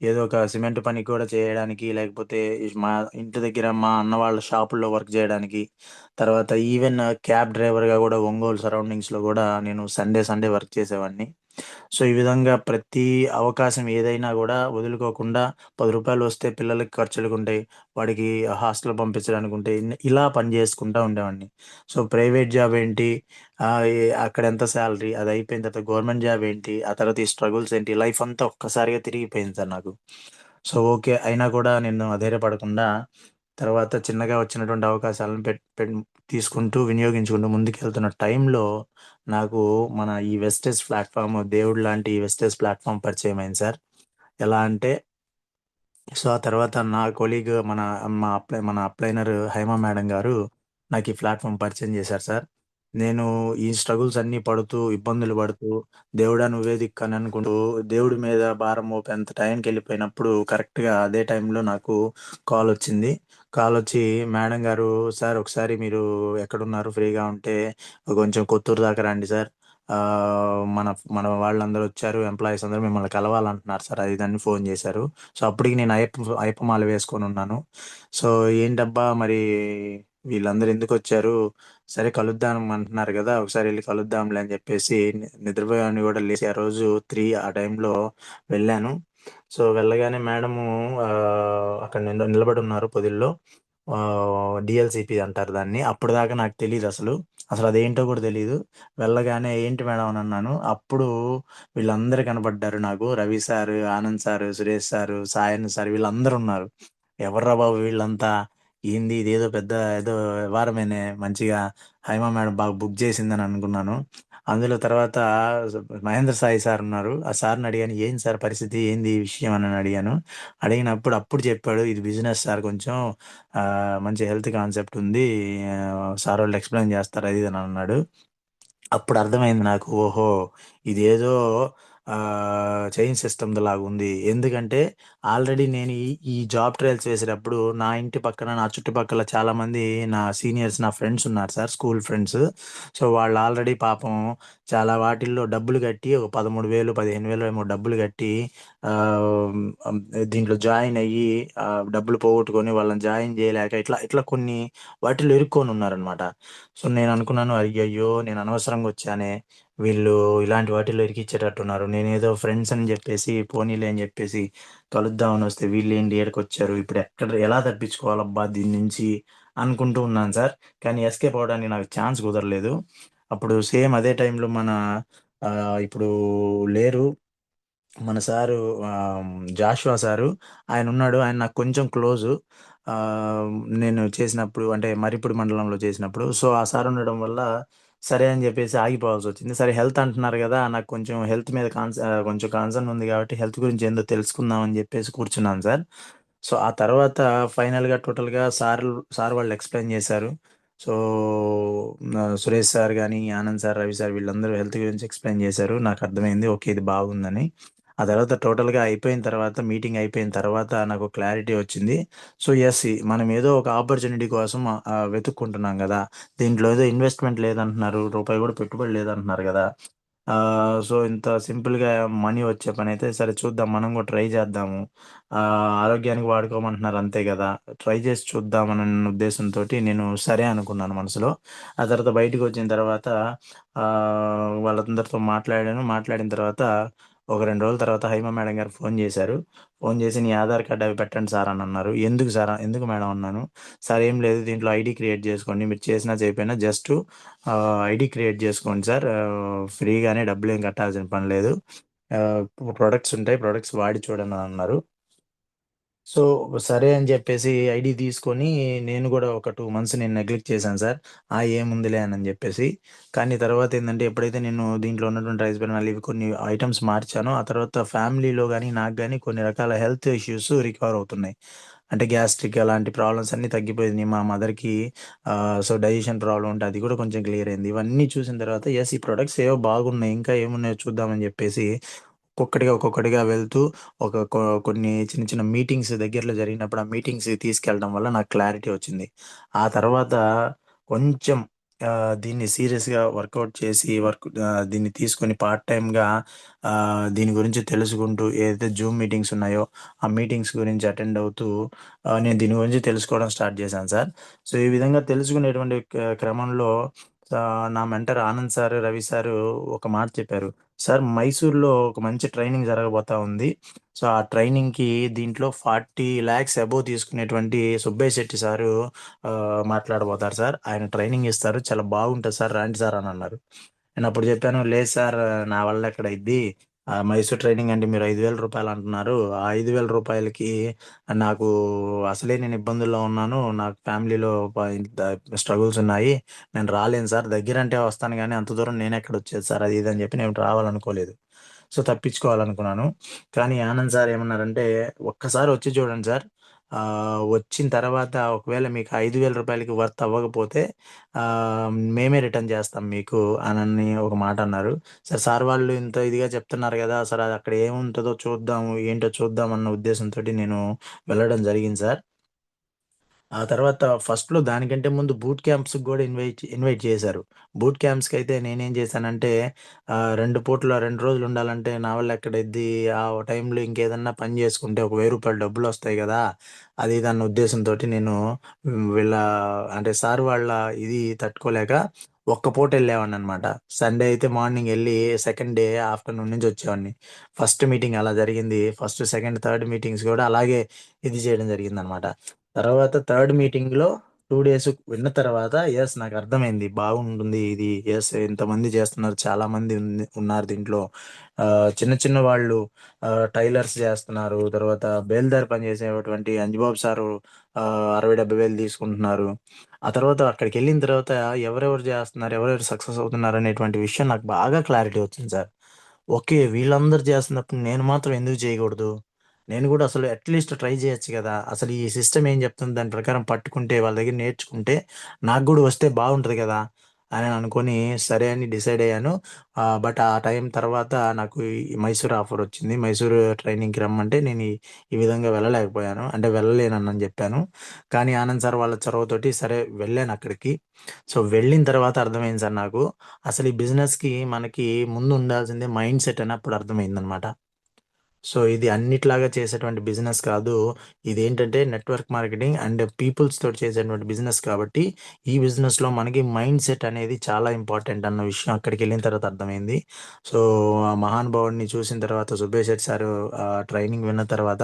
ఏదో ఒక సిమెంట్ పని కూడా చేయడానికి, లేకపోతే మా ఇంటి దగ్గర మా అన్న వాళ్ళ షాపుల్లో వర్క్ చేయడానికి, తర్వాత ఈవెన్ క్యాబ్ డ్రైవర్గా కూడా ఒంగోలు సరౌండింగ్స్లో కూడా నేను సండే సండే వర్క్ చేసేవాడిని. సో ఈ విధంగా ప్రతి అవకాశం ఏదైనా కూడా వదులుకోకుండా, రూ. 10 వస్తే పిల్లలకి ఖర్చులకు ఉంటాయి, వాడికి హాస్టల్ పంపించడానికి ఉంటాయి, ఇలా పని చేసుకుంటా ఉండేవాడిని. సో ప్రైవేట్ జాబ్ ఏంటి, అక్కడ ఎంత శాలరీ, అది అయిపోయిన తర్వాత గవర్నమెంట్ జాబ్ ఏంటి, ఆ తర్వాత ఈ స్ట్రగుల్స్ ఏంటి, లైఫ్ అంతా ఒక్కసారిగా తిరిగిపోయింది సార్ నాకు. సో ఓకే అయినా కూడా నేను అధైర్యపడకుండా తర్వాత చిన్నగా వచ్చినటువంటి అవకాశాలను తీసుకుంటూ వినియోగించుకుంటూ ముందుకెళ్తున్న టైంలో నాకు మన ఈ వెస్టేజ్ ప్లాట్ఫామ్, దేవుడు లాంటి ఈ వెస్టేజ్ ప్లాట్ఫామ్ పరిచయం అయింది సార్. ఎలా అంటే, సో ఆ తర్వాత నా కొలీగ్ మన అప్లైనర్ హైమా మేడం గారు నాకు ఈ ప్లాట్ఫామ్ పరిచయం చేశారు సార్. నేను ఈ స్ట్రగుల్స్ అన్నీ పడుతూ, ఇబ్బందులు పడుతూ, దేవుడా నువ్వే దిక్కు అని అనుకుంటూ దేవుడి మీద భారం మోపేంత టైంకి వెళ్ళిపోయినప్పుడు కరెక్ట్గా అదే టైంలో నాకు కాల్ వచ్చింది. కాల్ వచ్చి మేడం గారు, సార్ ఒకసారి మీరు ఎక్కడున్నారు, ఫ్రీగా ఉంటే కొంచెం కొత్తూరు దాకా రండి సార్, ఆ, మన మన వాళ్ళందరూ వచ్చారు, ఎంప్లాయీస్ అందరూ మిమ్మల్ని కలవాలంటున్నారు సార్, అది దాన్ని ఫోన్ చేశారు. సో అప్పటికి నేను అయ్యప్ప మాల వేసుకొని ఉన్నాను. సో ఏంటబ్బా మరి వీళ్ళందరూ ఎందుకు వచ్చారు, సరే కలుద్దాం అంటున్నారు కదా, ఒకసారి వెళ్ళి కలుద్దాంలే అని చెప్పేసి నిద్రపోయాన్ని కూడా లేచి ఆ రోజు 3 ఆ టైంలో వెళ్ళాను. సో వెళ్ళగానే మేడము అక్కడ నిలబడి ఉన్నారు పొదిల్లో. డిఎల్సిపి అంటారు దాన్ని. అప్పటిదాకా నాకు తెలియదు అసలు, అదేంటో కూడా తెలియదు. వెళ్ళగానే ఏంటి మేడం అని అన్నాను. అప్పుడు వీళ్ళందరూ కనపడ్డారు నాకు. Ravi sir, Anand sir, Suresh sir, Sayan sir, వీళ్ళందరూ ఉన్నారు. ఎవర్రా బాబు వీళ్ళంతా, ఏంది ఇదేదో పెద్ద ఏదో వ్యవహారమేనే, మంచిగా హైమా మేడం బాగా బుక్ చేసిందని అనుకున్నాను. అందులో తర్వాత మహేంద్ర సాయి సార్ ఉన్నారు. ఆ సార్ని అడిగాను, ఏం సార్ పరిస్థితి, ఏంది ఈ విషయం అని అడిగాను. అడిగినప్పుడు అప్పుడు చెప్పాడు, ఇది బిజినెస్ సార్, కొంచెం ఆ, మంచి హెల్త్ కాన్సెప్ట్ ఉంది, సార్ వాళ్ళు ఎక్స్ప్లెయిన్ చేస్తారు అది ఇది అని అన్నాడు. అప్పుడు అర్థమైంది నాకు, ఓహో ఇదేదో చైన్ సిస్టమ్‌ది లాగుంది. ఎందుకంటే ఆల్రెడీ నేను ఈ జాబ్ ట్రయల్స్ వేసేటప్పుడు నా ఇంటి పక్కన, నా చుట్టుపక్కల చాలామంది నా సీనియర్స్, నా ఫ్రెండ్స్ ఉన్నారు సార్. School friends. సో, వాళ్ళు ఆల్రెడీ పాపం చాలా వాటిల్లో డబ్బులు కట్టి ఒక 13,000, 15,000 ఏమో డబ్బులు కట్టి ఆహ్, హ్మ్, దీంట్లో జాయిన్ అయ్యి డబ్బులు పోగొట్టుకొని వాళ్ళని జాయిన్ చేయలేక ఇట్లా, ఇట్లా కొన్ని వాటిల్లో ఇరుక్కొని ఉన్నారనమాట. సో, నేను అనుకున్నాను అయ్యయ్యో! నేను అనవసరంగా వచ్చానే. వీళ్ళు ఇలాంటి వాటిల్లో ఇరికిచ్చేటట్టున్నారు. నేనేదో ఫ్రెండ్స్ అని జెప్పేసి, పోనీలే అని జెప్పేసి కలుద్దామని వస్తే వీళ్ళేంటి ఈడకొచ్చారు. ఇప్పుడు ఎలా తప్పించుకోవాలబ్బా దీని నుంచి అనుకుంటూ ఉన్నాను సార్. కానీ ఎస్కేప్ అవ్వడానికి నాకు ఛాన్స్ కుదరలేదు. అప్పుడు సేమ్ అదే టైంలో మన ఇప్పుడు లేరు. మన సారు జాషువా సారు ఆయనున్నాడు. ఆయన నాకు కొంచెం క్లోజు. ఆహ్, నేను చేసినప్పుడు అంటే మరిపూడి మండలంలో చేసినప్పుడు. సో, ఆ సార్ ఉండడం వల్ల సరే అని జెప్పేసి ఆగిపోవాల్సొచ్చింది. సరే హెల్త్ అంటున్నారు గదా! నాకు కొంచెం హెల్త్ మీద కొంచెం కన్సర్న్ ఉంది గాబట్టి హెల్త్ గురించి ఏందో తెలుసుకుందాం అని జెప్పేసి కూర్చున్నాను సార్. సో, ఆ తర్వాత ఫైనల్‌గా టోటల్‌గా సార్ వాళ్ళు ఎక్స్‌ప్లెయిన్ జేశారు. సో, సురేష్ సార్ గాని, ఆనంద్ సార్, రవి సార్ వీళ్ళందరూ హెల్త్ గురించి ఎక్స్‌ప్లెయిన్ జేశారు. నాకర్థమైంది. ఓకే. ఇది బాగుందని. ఆ తర్వాత టోటల్‌గా అయిపోయిన తర్వాత మీటింగ్ అయిపోయిన తర్వాత నాకు క్లారిటీ వచ్చింది. So, yes. మనం ఏదో ఒక ఆపర్చునిటీ కోసం వెతుక్కుంటున్నాం గదా! దీంట్లో ఏదో ఇన్వెస్ట్‌మెంట్ లేదంటున్నారు. రూపాయి గూడా పెట్టుబడి లేదంటున్నారు గదా! సో, ఇంత సింపుల్‌గా మనీ వచ్చే పనైతే సరే చూద్దాం మనం గూడా ట్రై జేద్దాము. ఆరోగ్యానికి వాడుకోమంటున్నారు అంతే గదా! ట్రై జేసి చూద్దామనన్న ఉద్దేశంతోటి నేను సరే అనుకున్నాను మనసులో. ఆ తర్వాత బయటికొచ్చిన తర్వాత వాళ్ళందరితో మాట్లాడాను. మాట్లాడిన తర్వాత ఒక 2 రోజుల తర్వాత హైమ మేడం గారు ఫోను జేశారు. ఫోను జేసి "నీ ఆధార్ కార్డ్ అవి పెట్టండి సార్" అని అన్నారు. "ఎందుకు సార్? ఎందుకు మేడం?" అన్నాను. "సార్ ఏం లేదు దీంట్లో ఐడీ క్రియేట్ జేసుకోండి. మీరు చేసినా చేయకపోయినా జస్టు ఐడీ క్రియేట్ జేసుకోండి సార్. ఫ్రీగానే డబ్బులేం కట్టాల్సిన పని లేదు. ఆహ్, ప్రొడక్ట్స్ ఉంటాయి. ప్రొడక్ట్స్ వాడి చూడండి" అని అన్నారు. సో, సరే అని జెప్పేసి ఐడీ తీసుకొని నేను గూడా ఒక 2 మంత్స్ నేను నెగ్లెక్ట్ చేశాను సార్. ఏముందిలే అని జెప్పేసి. కానీ తర్వాతేందంటే ఎప్పుడైతే నేను దీంట్లో ఉన్నటువంటి రైస్ బ్రాన్ ఇవి కొన్ని ఐటెమ్స్ మార్చానో, ఆ తర్వాత ఫ్యామిలీలో గాని, నాకు గాని కొన్ని రకాల హెల్త్ ఇష్యూస్ రికవర్ అవుతున్నాయి. అంటే గ్యాస్ట్రిక్ అలాంటి ప్రాబ్లమ్స్ అన్నీ తగ్గిపోయినియి. మా మదర్‌కి సో, డైజెషన్ ప్రాబ్లమ్ ఉంటే అది కూడా కొంచెం క్లియర్ అయింది. ఇవన్నీ చూసిన తర్వాత యెస్ ఈ ప్రొడక్ట్స్ ఏవో బాగున్నాయి. ఇంకా ఏమున్నాయో చూద్దామని జెప్పేసి ఒక్కొక్కటిగా వెళ్తూ ఒక కొన్ని చిన్న చిన్న మీటింగ్స్ దగ్గరలో జరిగినప్పుడు, ఆ మీటింగ్స్‌కి తీసుకెళ్ళడం వల్ల నాకు క్లారిటీ వచ్చింది. ఆ తర్వాత కొంచెం దీన్ని సీరియస్‌గా వర్కౌట్ చేసి దీన్ని తీసుకొని పార్ట్ టైమ్‌గా దీని గురించి తెలుసుకుంటూ ఏదైతే జూమ్ మీటింగ్స్ ఉన్నాయో, ఆ మీటింగ్స్ గురించి అటెండ్ అవుతూ నేను దీని గురించి తెలుసుకోవడం స్టార్ట్ చేశాను సార్. సో, ఈ విధంగా తెలుసుకునేటువంటి క్రమంలో నా mentor Anand sir, Ravi sir ఒక మాట చెప్పారు. సార్ మైసూర్‌లో ఒక మంచి ట్రైనింగ్ జరగబోతా ఉంది. సో, ఆ ట్రైనింగ్‌కి దీంట్లో 40,00,000 అబోవ్ తీసుకునేటువంటి సుబ్బయ్య శెట్టి సారు మాట్లాడబోతారు సార్. ఆయన ట్రైనింగ్ ఇస్తారు. చాలా బాగుంటది సార్. రండి సార్ అనన్నారు. నేనప్పుడు జెప్పాను, లేదు సార్ నా వల్ల ఎక్కడైద్ది. మైసూర్ ట్రైనింగ్ అంటే మీరు రూ. 5,000 అంటున్నారు. ఆ రూ. 5,000కి నాకు అసలే నేను ఇబ్బందుల్లో ఉన్నాను. నాకు ఫ్యామిలీలో ఇంత స్ట్రగుల్స్ ఉన్నాయి. నేను రాలేను సార్. దగ్గరంటే వస్తాను గానీ, అంత దూరం నేనెక్కడొచ్చేది సార్ అది ఇది అని జెప్పి నేను రావాలనుకోలేదు. సో, తప్పించుకోవాలనుకున్నాను. కానీ ఆనంద్ సార్ ఏమన్నారంటే, "ఒక్కసారి వచ్చి చూడండి సార్. వచ్చిన తర్వాత ఒకవేళ మీకు రూ. 5,000కి వర్త్ అవ్వకపోతే మేమే రిటర్న్ చేస్తాం మీకు" అనని ఒక మాటన్నారు. సార్ వాళ్ళు ఇంత ఇదిగా చెప్తున్నారు గదా! అసలు అది అక్కడ ఏముంటదో చూద్దాము, ఏంటో చూద్దాం అన్న ఉద్దేశంతోటి నేను వెళ్ళడం జరిగింది సార్. ఆ తర్వాత ఫస్ట్‌లో దానికంటే ముందు బూట్ క్యాంప్స్‌కి గూడా ఇన్వైట్ చేశారు. బూట్ క్యాంప్స్‌కైతే నేనేం చేశానంటే 2 పూటలు 2 రోజులు ఉండాలంటే నా వల్ల ఎక్కడిద్ది. ఆ టైంలో ఇంకేదన్నా పని చేసుకుంటే ఒక రూ. 1000 డబ్బులొస్తాయి గదా! అది ఇది అన్న ఉద్దేశంతోటి నేను వీళ్ళ అంటే సార్ వాళ్ళ ఇది తట్టుకోలేక ఒక్క పూట ఎళ్ళేవాడిననమాట. సండే అయితే మార్నింగ్ ఎళ్లి సెకండ్ డే ఆఫ్టర్‌నూన్ నుంచి వచ్చేవాడిని. ఫస్ట్ మీటింగ్ అలా జరిగింది. ఫస్ట్, సెకండ్, థర్డ్ మీటింగ్స్ గూడా అలాగే ఇది చేయడం జరిగిందనమాట. తర్వాత థర్డ్ మీటింగ్‌లో 2 డేస్ విన్న తర్వాత యెస్ నాకర్థమైంది. బాగుంటుంది ఇది. యెస్ ఇంతమంది చేస్తున్నారు. చాలామంది ఉన్నారు దీంట్లో. చిన్న చిన్న వాళ్ళు టైలర్స్ చేస్తున్నారు. తర్వాత బేల్దారి పని చేసేటువంటి అంజిబాబు సారు 60,000, 70,000 తీసుకుంటున్నారు. ఆ తర్వాత అక్కడికెళ్ళిన తర్వాత ఎవరెవరు చేస్తున్నారు, ఎవరెవరు సక్సెస్ అవుతున్నారు అనేటువంటి విషయం నాకు బాగా క్లారిటీ వచ్చింది సార్. ఓకే. వీళ్ళందరూ చేస్తున్నప్పుడు నేను మాత్రం ఎందుకు చేయకూడదు? నేను గూడా అసలు అట్‌లీస్ట్ ట్రై జేయొచ్చు గదా! అసలు ఈ సిస్టమ్ ఏం జెప్తుంది దాని ప్రకారం పట్టుకుంటే వాళ్ళ దగ్గర నేర్చుకుంటే నాకు గూడా వస్తే బావుంటది గదా! అని అనుకొని సరే అని డిసైడ్ అయ్యాను. బట్ ఆ టైం తర్వాత నాకు ఈ మైసూర్ ఆఫర్ వచ్చింది. మైసూరు ట్రైనింగ్‌కి రమ్మంటే నేను ఈ విధంగా వెళ్ళలేకపోయాను. అంటే వెళ్ళలేనని చెప్పాను. కానీ ఆనంద్ సార్ వాళ్ళ చొరవతోటి సరే వెళ్ళాను అక్కడికి. సో, వెళ్ళిన తర్వాత అర్థమైంది సార్ నాకు. అసలు ఈ బిజినెస్‌కి మనకి ముందు ఉండాల్సిందే మైండ్ సెట్ అని అప్పుడు అర్థమైందనమాట. సో, ఇది అన్నిట్లాగా చేసేటువంటి బిజినెస్ కాదు. ఇదేంటంటే నెట్వర్క్ మార్కెటింగ్ అండ్ పీపుల్స్ తోటి చేసేటువంటి బిజినెస్ కాబట్టి, ఈ బిజినెస్‌లో మనకి మైండ్ సెట్ అనేది చాలా ఇంపార్టెంట్ అన్న విషయం అక్కడికెళ్ళిన తర్వాత అర్థమైంది. సో, ఆ మహానుభావుడిని చూసిన తర్వాత సుబ్బయ్య శెట్టి సారు ట్రైనింగ్ విన్న తర్వాత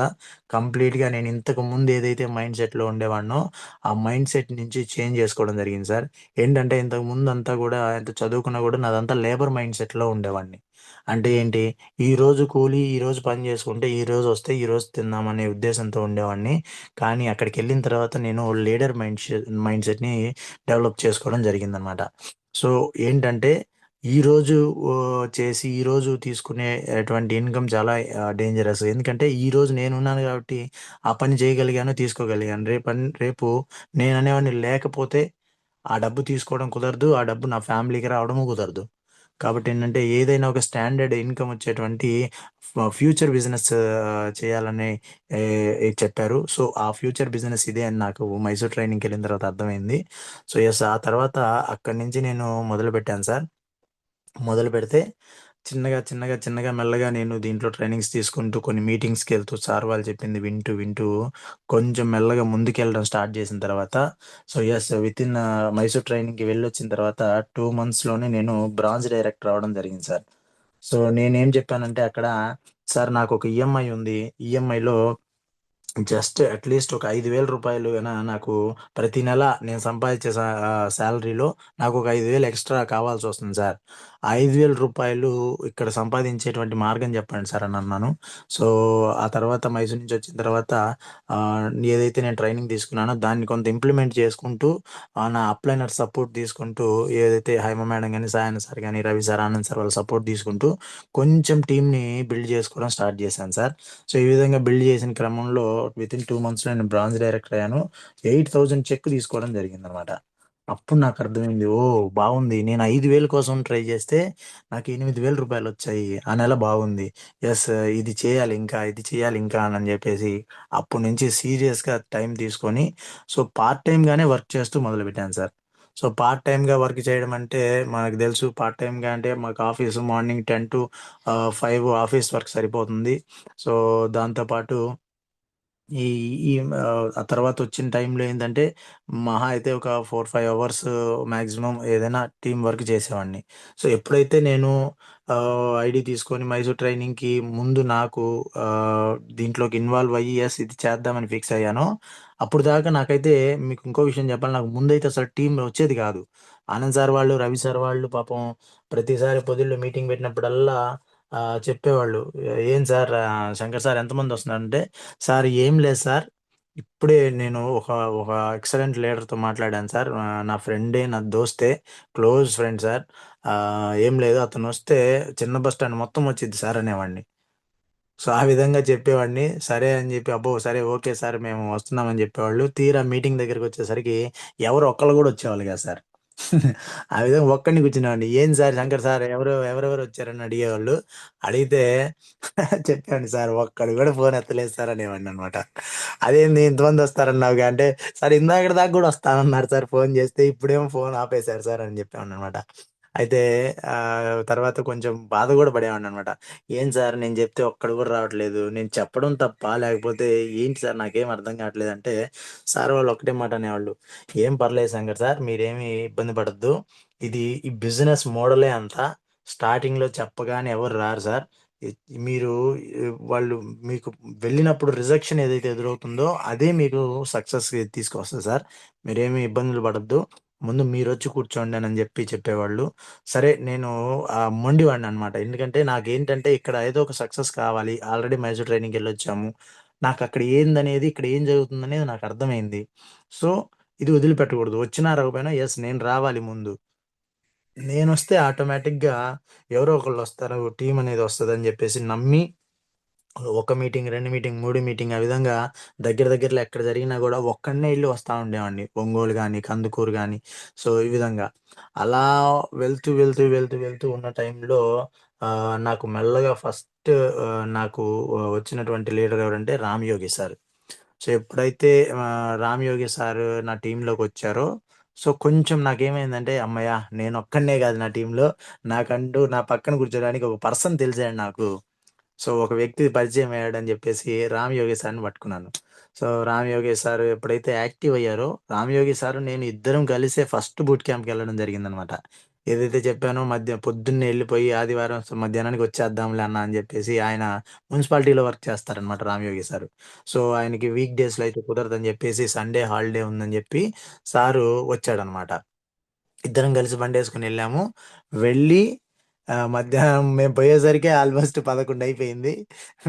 కంప్లీట్‌గా నేను ఇంతకు ముందు ఏదైతే మైండ్ సెట్‌లో ఉండేవాడినో, ఆ మైండ్ సెట్ నుంచి చేంజ్ చేసుకోవడం జరిగింది సార్. ఏంటంటే ఇంతకు ముందంతా గూడా ఎంత చదువుకున్నా గూడా నాదంతా లేబర్ మైండ్ సెట్‌లో ఉండేవాడిని. అంటే ఏంటి? ఈరోజు కూలి, ఈరోజు పని చేసుకుంటే, ఈరోజొస్తే ఈరోజు తిందామనే ఉద్దేశంతో ఉండేవాడిని. కానీ అక్కడికెళ్ళిన తర్వాత నేను లీడర్ మైండ్ సెట్‌ని డెవలప్ చేసుకోవడం జరిగిందనమాట. సో, ఏంటంటే ఈరోజు చేసి ఈరోజు తీసుకునే అటువంటి ఇన్‌కమ్ చాలా డేంజరస్. ఎందుకంటే ఈరోజు నేనున్నాను కాబట్టి ఆ పని చేయగలిగాను, తీసుకోగలిగాను. రేపు నేననేవాడిని లేకపోతే ఆ డబ్బు తీసుకోవడం కుదరదు. ఆ డబ్బు నా ఫ్యామిలీకి రావడము కుదరదు. కాబట్టేంటంటే ఏదైనా ఒక స్టాండర్డ్ ఇన్‌కమ్ వచ్చేటువంటి ఫ్యూచర్ బిజినెస్ చేయాలని చెప్పారు. సో, ఆ ఫ్యూచర్ బిజినెస్ ఇదే అని నాకు మైసూర్ ట్రైనింగ్‌కెళ్ళిన తర్వాత అర్థమైంది. సో, యెస్ ఆ తర్వాత అక్కడి నుంచి నేను మొదలుపెట్టాను సార్. మొదలుపెడితే చిన్నగా మెల్లగా నేను దీంట్లో ట్రైనింగ్స్ తీసుకుంటూ కొన్ని మీటింగ్స్‌కెళ్తూ సార్ వాళ్ళు చెప్పింది వింటూ కొంచెం మెల్లగా ముందుకెళ్ళడం స్టార్ట్ చేసిన తర్వాత సో, యెస్ వితిన్ మైసూర్ ట్రైనింగ్‌కి వెళ్ళొచ్చిన తర్వాత 2 మంత్స్‌లోనే నేను బ్రాంజ్ డైరెక్టర్ అవ్వడం జరిగింది సార్. సో, నేనేం చెప్పానంటే అక్కడ, "సార్ నాకొక ఈఎంఐ ఉంది. ఈఎంఐలో జస్ట్ అట్‌లీస్ట్ ఒక రూ. 5,000 నాకు ప్రతి నెల నేను సంపాదించే సాలరీలో నాకొక 5,000 ఎక్స్‌ట్రా కావాల్సొస్తుంది సార్. ఆ రూ. 5,000 ఇక్కడ సంపాదించేటువంటి మార్గం చెప్పండి సార్" అని అన్నాను. సో, ఆ తర్వాత మైసూర్ నుంచొచ్చిన తర్వాత ఏదైతే నేను ట్రైనింగ్ తీసుకున్నానో దాన్ని కొంత ఇంప్లిమెంట్ చేసుకుంటూ నా అప్‌లైనర్ సపోర్ట్ తీసుకుంటూ ఏదైతే హైమ మేడం గాని, సాయన్న సార్ గాని, రవి సార్, ఆనంద్ సార్ వాళ్ళ సపోర్ట్ తీసుకుంటూ కొంచెం టీమ్‌ని బిల్డ్ చేసుకోవడం స్టార్ట్ చేశాను సార్. సో, ఈ విధంగా బిల్డ్ చేసిన క్రమంలో వితిన్ 2 మంత్స్‌లో నేను బ్రాంజ్ డైరెక్టర్ అయ్యాను. 8,000 చెక్ తీసుకోవడం జరిగిందనమాట. అప్పుడు నాకు అర్థమైంది. ఓహ్! బావుంది. నేను 5,000 కోసం ట్రై చేస్తే నాకు రూ. 8,000 వచ్చాయి. ఆ నెల బాగుంది. యెస్ ఇది చేయాలి ఇంకా అని చెప్పేసి అప్పటి నుంచి సీరియస్‌గా టైం తీసుకొని సో, పార్ట్ టైమ్‌గానే వర్క్ చేస్తూ మొదలుపెట్టాను సార్. సో, పార్ట్ టైమ్‌గా వర్క్ చేయడం అంటే మనకు తెలుసు పార్ట్ టైమ్‌గా అంటే మాకు office morning 10 to 5 office work సరిపోతుంది. సో, దాంతో పాటు ఈ ఈ ఆ తర్వాతొచ్చిన టైంలో ఏందంటే, మహా అయితే ఒక 4, 5 అవర్స్ మాక్సిమం ఏదైనా టీమ్ వర్క్ చేసేవాడిని. సో, ఎప్పుడైతే నేను ఐడీ తీసుకొని మైసూర్ ట్రైనింగ్‌కి ముందు నాకు దీంట్లోకి ఇన్వాల్వ్ అయ్యి యెస్ ఇది చేద్దామని ఫిక్స్ అయ్యానో, అప్పటిదాకా నాకైతే మీకు ఇంకో విషయం చెప్పాలి. నాకు ముందైతే అసలు టీమ్ వచ్చేది కాదు. ఆనంద్ సార్ వాళ్ళు, రవి సార్ వాళ్ళు పాపం ప్రతిసారి పొద్దుల్లో మీటింగ్ పెట్టినప్పుడల్లా చెప్పేవాళ్ళు. "ఏం సార్ శంకర్ సార్ ఎంతమందొస్తున్నారంటే" సార్ ఏం లేదు సార్. ఇప్పుడే నేను ఒక ఒక ఎక్సలెంట్ లీడర్‌తో మాట్లాడాను సార్. నా ఫ్రెండే, నా దోస్తే, క్లోజ్ ఫ్రెండ్ సార్. ఏం లేదు అతనొస్తే చిన్న బస్ స్టాండ్ మొత్తం వచ్చిద్ది సార్ అనేవాడిని. సో, ఆ విధంగా చెప్పేవాడిని. సరే అని చెప్పి, అబ్బో! సరే ఓకే సార్ మేము వస్తున్నామని చెప్పేవాళ్ళు. తీరా మీటింగ్ దగ్గరికొచ్చేసరికి ఎవరు ఒక్కళ్ళు కూడా వచ్చేవాళ్ళు కాదు సార్. ఆ విధంగా ఒక్కడిని కూర్చునేవాడిని. "ఏం సార్ శంకర్ సార్ ఎవరెవరు వచ్చారని" అడిగేవాళ్ళు. అడిగితే చెప్పాను సార్ ఒక్కడు కూడా ఫోన్ ఎత్తలేదు సార్ అనేవాడిననమాట. అదేంది ఇంతమంది వస్తారన్నావుగా అంటే, "సార్ ఇందాకటి దాకా కూడా వస్తానన్నారు సార్ ఫోన్ చేస్తే. ఇప్పుడేమో ఫోన్ ఆపేశారు సార్" అని చెప్పేవాడిననమాట. అయితే తర్వాత కొంచెం బాధ కూడా పడేవాడిననమాట. "ఏం సార్ నేను చెప్తే ఒక్కడు కూడా రావట్లేదు. నేను చెప్పడం తప్పా? లేకపోతే ఏంటి సార్ నాకేం అర్థం కావట్లేదంటే" సార్ వాళ్ళు ఒకటే మాట అనేవాళ్ళు. "ఏం పర్లేదు శంకర్ సార్ మీరేమి ఇబ్బంది పడొద్దు. ఈ బిజినెస్ మోడలే అంత. స్టార్టింగ్‌లో చెప్పగానే ఎవరు రారు సార్. ఇ మీరు వాళ్ళు మీకు వెళ్ళినప్పుడు రిజెక్షన్ ఏదైతే ఎదురవుతుందో అదే మీకు సక్సెస్‌కి తీసుకొస్తది సార్. మీరేమి ఇబ్బందులు పడొద్దు. ముందు మీరొచ్చి కూర్చోండి" అని చెప్పేవాళ్ళు. సరే నేను మొండివాడిననమాట. ఎందుకంటే నాకేంటంటే ఇక్కడ ఏదో ఒక సక్సెస్ కావాలి. ఆల్రెడీ మైసూర్ ట్రైనింగ్‌కెళ్ళొచ్చాము. నాకక్కడ ఏందనేది, ఇక్కడ ఏం జరుగుతుందనేది నాకర్థమైంది. సో, ఇది వదిలిపెట్టకూడదు. వచ్చినా రాకపోయినా యెస్ నేను రావాలి ముందు. నేనొస్తే ఆటోమేటిక్‌గా ఎవరో ఒకళ్ళొస్తారు. టీమ్ అనేది వస్తదని జెప్పేసి నమ్మి ఒక మీటింగ్, 2 మీటింగ్, 3 మీటింగ్ ఆ విధంగా దగ్గర దగ్గరలో ఎక్కడ జరిగినా గూడా ఒక్కడినే ఎళ్లి వస్తా ఉండేవాడిని. ఒంగోలు గాని, కందుకూరు గాని సో, ఈ విధంగా. అలా వెళ్తూ ఉన్న టైంలో నాకు మెల్లగా ఫస్ట్ నాకు వచ్చినటువంటి లీడర్ ఎవరంటే రామ్‌యోగి సార్. సో, ఎప్పుడైతే 'రామ్ యోగి' సారు నా టీమ్‌లోకొచ్చారో, సో, కొంచెం నాకేమైందంటే, హమ్మయ్య! నేనొక్కడినే గాదు నా టీమ్‌లో, నాకంటూ నా పక్కన కూర్చోడానికి ఒక పర్సన్ తెలిసాడు నాకు. సో, ఒక వ్యక్తి పరిచయమయ్యాడని జెప్పేసి 'రామ్ యోగి' సార్‌ని పట్టుకున్నాను. సో, 'రామ్ యోగి' సార్ ఎప్పుడైతే యాక్టివ్ అయ్యారో, 'రామ్ యోగి' సారు నేను ఇద్దరం కలిసే ఫస్ట్ బూట్ క్యాంప్‌కెళ్ళడం జరిగిందనమాట. ఏదైతే చెప్పానో పొద్దున్నే ఎళ్ళిపోయి ఆదివారం మధ్యాహ్నానికి వచ్చేద్దాంలే అన్న అని జెప్పేసి ఆయన మున్సిపాలిటీలో వర్క్ చేస్తారనమాట 'రామ్ యోగి' సారు. సో, ఆయనకి వీక్ డేస్‌లో అయితే కుదరదని జెప్పేసి సండే హాలిడే ఉందని జెప్పి సారు వచ్చాడనమాట. ఇద్దరం కలిసి బండేసుకొనెళ్ళాము. వెళ్ళి మధ్యాహ్నం మేము పోయేసరికే ఆల్‌మోస్ట్ 11 అయిపోయింది.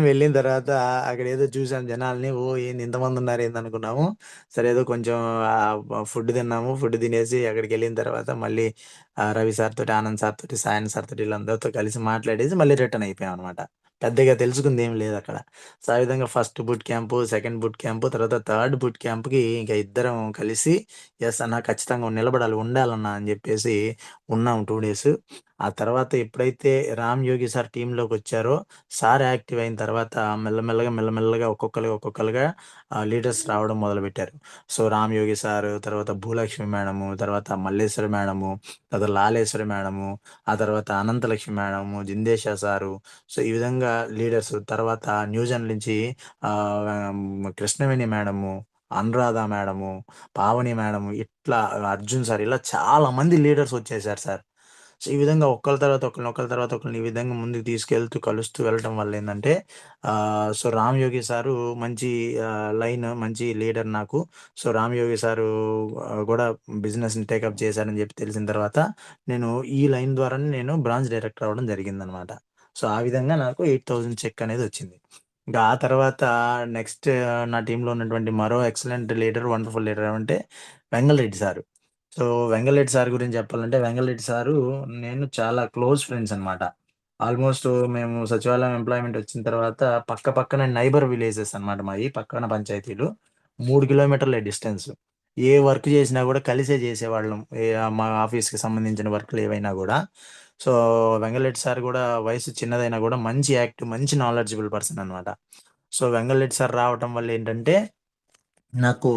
వెళ్ళిన తర్వాత అక్కడేదో చూసాం జనాల్ని. ఓహ్! ఏంది ఇంతమందున్నారేందనుకున్నాము. సరే ఏదో కొంచెం ఫుడ్ తిన్నాము. ఫుడ్ తినేసి అక్కడికెళ్ళిన తర్వాత మళ్ళీ రవి సార్ తోటి, ఆనంద్ సార్ తోటి, సాయన్ సార్ తోటి వీళ్ళందరితో కలిసి మాట్లాడేసి మళ్ళీ రిటర్న్ అయిపోయామనమాట. పెద్దగా తెలుసుకుందేం లేదక్కడ. సో, ఆ విధంగా first boot camp, second boot camp, తర్వాత థర్డ్ బూట్ క్యాంప్‌కి ఇంక ఇద్దరం కలిసి యెస్ అన్న ఖచ్చితంగా నిలబడాలి, ఉండాలన్నా అని జెప్పేసి ఉన్నాం 2 డేస్. ఆ తర్వాత ఎప్పుడైతే 'Ram Yogi' sir టీమ్‌లోకొచ్చారో, sir active అయిన తర్వాత మెల్లమెల్లగా ఒక్కొక్కలుగా లీడర్స్ రావడం మొదలుపెట్టారు. సో, 'రామ్ యోగి' సారు, తర్వాత భూలక్ష్మి మేడము, తర్వాత మల్లేశ్వరి మేడము, తర్వాత లాలేశ్వరి మేడము, ఆ తర్వాత అనంతలక్ష్మి మేడము, జిందేషా సారు. సో, ఈ విధంగా లీడర్స్ తర్వాత న్యూజెండ్ నుంచి Krishnaveni madam, Anuradha madam, Pavani madam, ఇట్లా అర్జున్ సార్ ఇలా చాలా మంది లీడర్స్ వచ్చేసారు సార్. సో, ఈ విధంగా ఒకళ్ళ తర్వాత ఒకళ్ళని ఈ విధంగా ముందుకు తీసుకెళ్తూ, కలుస్తూ వెళ్ళటం వల్ల ఏందంటే సో, 'రామ్ యోగి' సారు మంచి మంచి లీడర్ నాకు. సో, 'రామ్ యోగి' సారు గూడా బిజినెస్‌ని టేకప్ చేశారని జెప్పి తెలిసిన తర్వాత, నేను ఈ లైన్ ద్వారానే నేను బ్రాంచ్ డైరెక్టర్ అవ్వడం జరిగిందనమాట. సో, ఆ విధంగా నాకు 8000 చెక్ అనేదొచ్చింది. ఇంకా ఆ తర్వాత నెక్స్ట్ నా టీమ్‌లో ఉన్నటువంటి మరో ఎక్సలెంట్ లీడర్, వండర్‌ఫుల్ లీడర్ ఏమంటే Vengalreddy sir. So, Vengalreddy sir గురించి చెప్పాలంటే, వెంగళరెడ్డి సారు నేను చాలా క్లోజ్ ఫ్రెండ్స్ అనమాట. ఆల్‌మోస్ట్ మేము సచివాలయం ఎంప్లాయ్‌మెంట్ వచ్చిన తర్వాత పక్కనే నైబర్ విలేజెస్ అనమాట మాయి. పక్కన పంచాయతీలు. 3 కిలోమీటర్లే డిస్టెన్స్. ఏ వర్క్ చేసినా గూడా కలిసే చేసేవాళ్ళం. మా ఆఫీస్‌కి సంబంధించిన వర్కులు ఏవైనా గూడా. సో, వెంగళరెడ్డి సార్ గూడా వయసు చిన్నదైనా గూడా మంచి యాక్టివ్, మంచి నాలెడ్జబుల్ పర్సన్ అనమాట. సో, వెంగళరెడ్డి సార్ రావటం వల్ల ఏంటంటే నాకు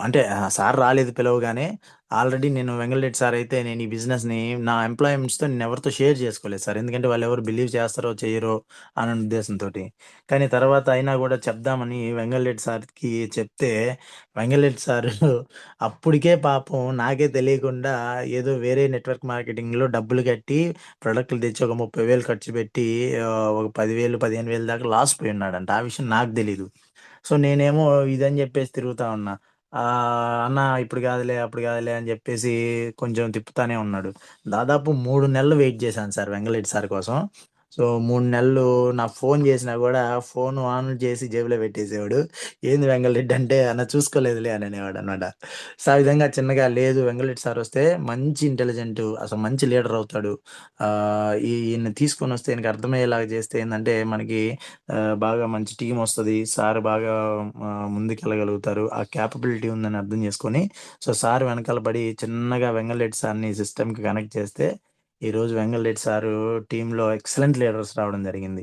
అంటే సార్ రాలేదు పిలవగానే. ఆల్రెడీ నేను వెంగళరెడ్డి సార్ అయితే నేను ఈ బిజినెస్‌ని నా ఎంప్లాయిమెంట్స్‌తో నేనెవరితో షేర్ చేసుకోలేదు సార్. ఎందుకంటే వాళ్ళెవరు బిలీవ్ చేస్తారో, చెయ్యరో అనే ఉద్దేశంతోటి. కానీ తర్వాత అయినా గూడా చెప్దామని వెంగళరెడ్డి సార్‌కి చెప్తే, వెంగళరెడ్డి సారు అప్పటికే పాపం నాకే తెలియకుండా ఏదో వేరే నెట్వర్క్ మార్కెటింగ్‌లో డబ్బులు కట్టి ప్రొడక్ట్‌లు తెచ్చి ఒక 30,000 ఖర్చు పెట్టి ఒక 10,000, 15,000 దాకా లాస్ పోయున్నాడంట. ఆ విషయం నాకు తెలీదు. సో, నేనేమో ఇదని జెప్పేసి తిరుగుతా ఉన్నా. అన్న ఇప్పుడు గాదులే, అప్పుడు గాదులే అని జెప్పేసి కొంచెం తిప్పుతానే ఉన్నాడు. దాదాపు 3 నెలలు వెయిట్ జేశాను సార్ వెంగళరెడ్డి సార్ కోసం. సో, 3 నెలలు నాకు ఫోను జేసినా గూడా ఫోను ఆన్ చేసి జేబులో పెట్టేసేవాడు. ఏంది వెంగళరెడ్డి అంటే, "అన్న చూసుకోలేదులే" అని అనేవాడనమాట. సో, ఆ విధంగా చిన్నగా లేదు వెంగళరెడ్డి సారొస్తే మంచి ఇంటెలిజెంటు, అసలు మంచి లీడర్ అవుతాడు. ఈయన్ని తీసుకొనొస్తే ఈయనకి అర్థమయ్యేలాగా జేస్తే ఏందంటే మనకి బాగా మంచి టీమొస్తది. సార్ బాగా ముందుకెళ్ళగలుగుతారు. ఆ కేపబిలిటీ ఉందని అర్థం చేసుకొని, సో, సార్ వెనకాల పడి చిన్నగా వెంగళరెడ్డి సార్‌ని సిస్టమ్‌కి కనెక్ట్ చేస్తే, ఈరోజు వెంగళరెడ్డి సారు టీమ్‌లో ఎక్సలెంట్ లీడర్స్ రావడం జరిగింది.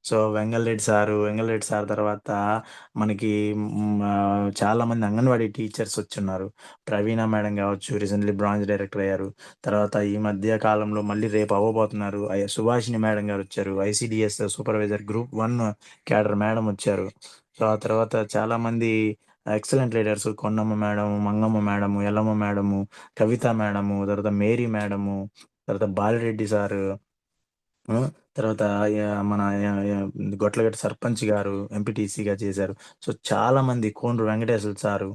సో, వెంగళరెడ్డి సార్ తర్వాత మనకి చాలామంది అంగన్వాడీ టీచర్స్ వచ్చున్నారు. ప్రవీణ మేడం గావచ్చు, రీసెంట్‌లీ బ్రాంచ్ డైరెక్టర్ అయ్యారు. తర్వాత ఈ మధ్య కాలంలో మళ్ళీ రేపు అవ్వబోతున్నారు. సుభాషిణి మేడం గారొచ్చారు. ICDS supervisor group 1 cadre madam వచ్చారు. సో, ఆ తర్వాత చాలామంది excellent leaders Kondamma madam, Mangamma madam, Yellamma madam, Kavitha madam, తర్వాత మేరీ మేడము, తర్వాత బాలిరెడ్డి సారు. ఆ! తర్వాత మన య య గొట్లగట్టు సర్పంచ్ గారు ఎంపీటీసీగా చేశారు. సో, చాలామంది కోండ్రు వెంకటేశ్వర్లు సారు.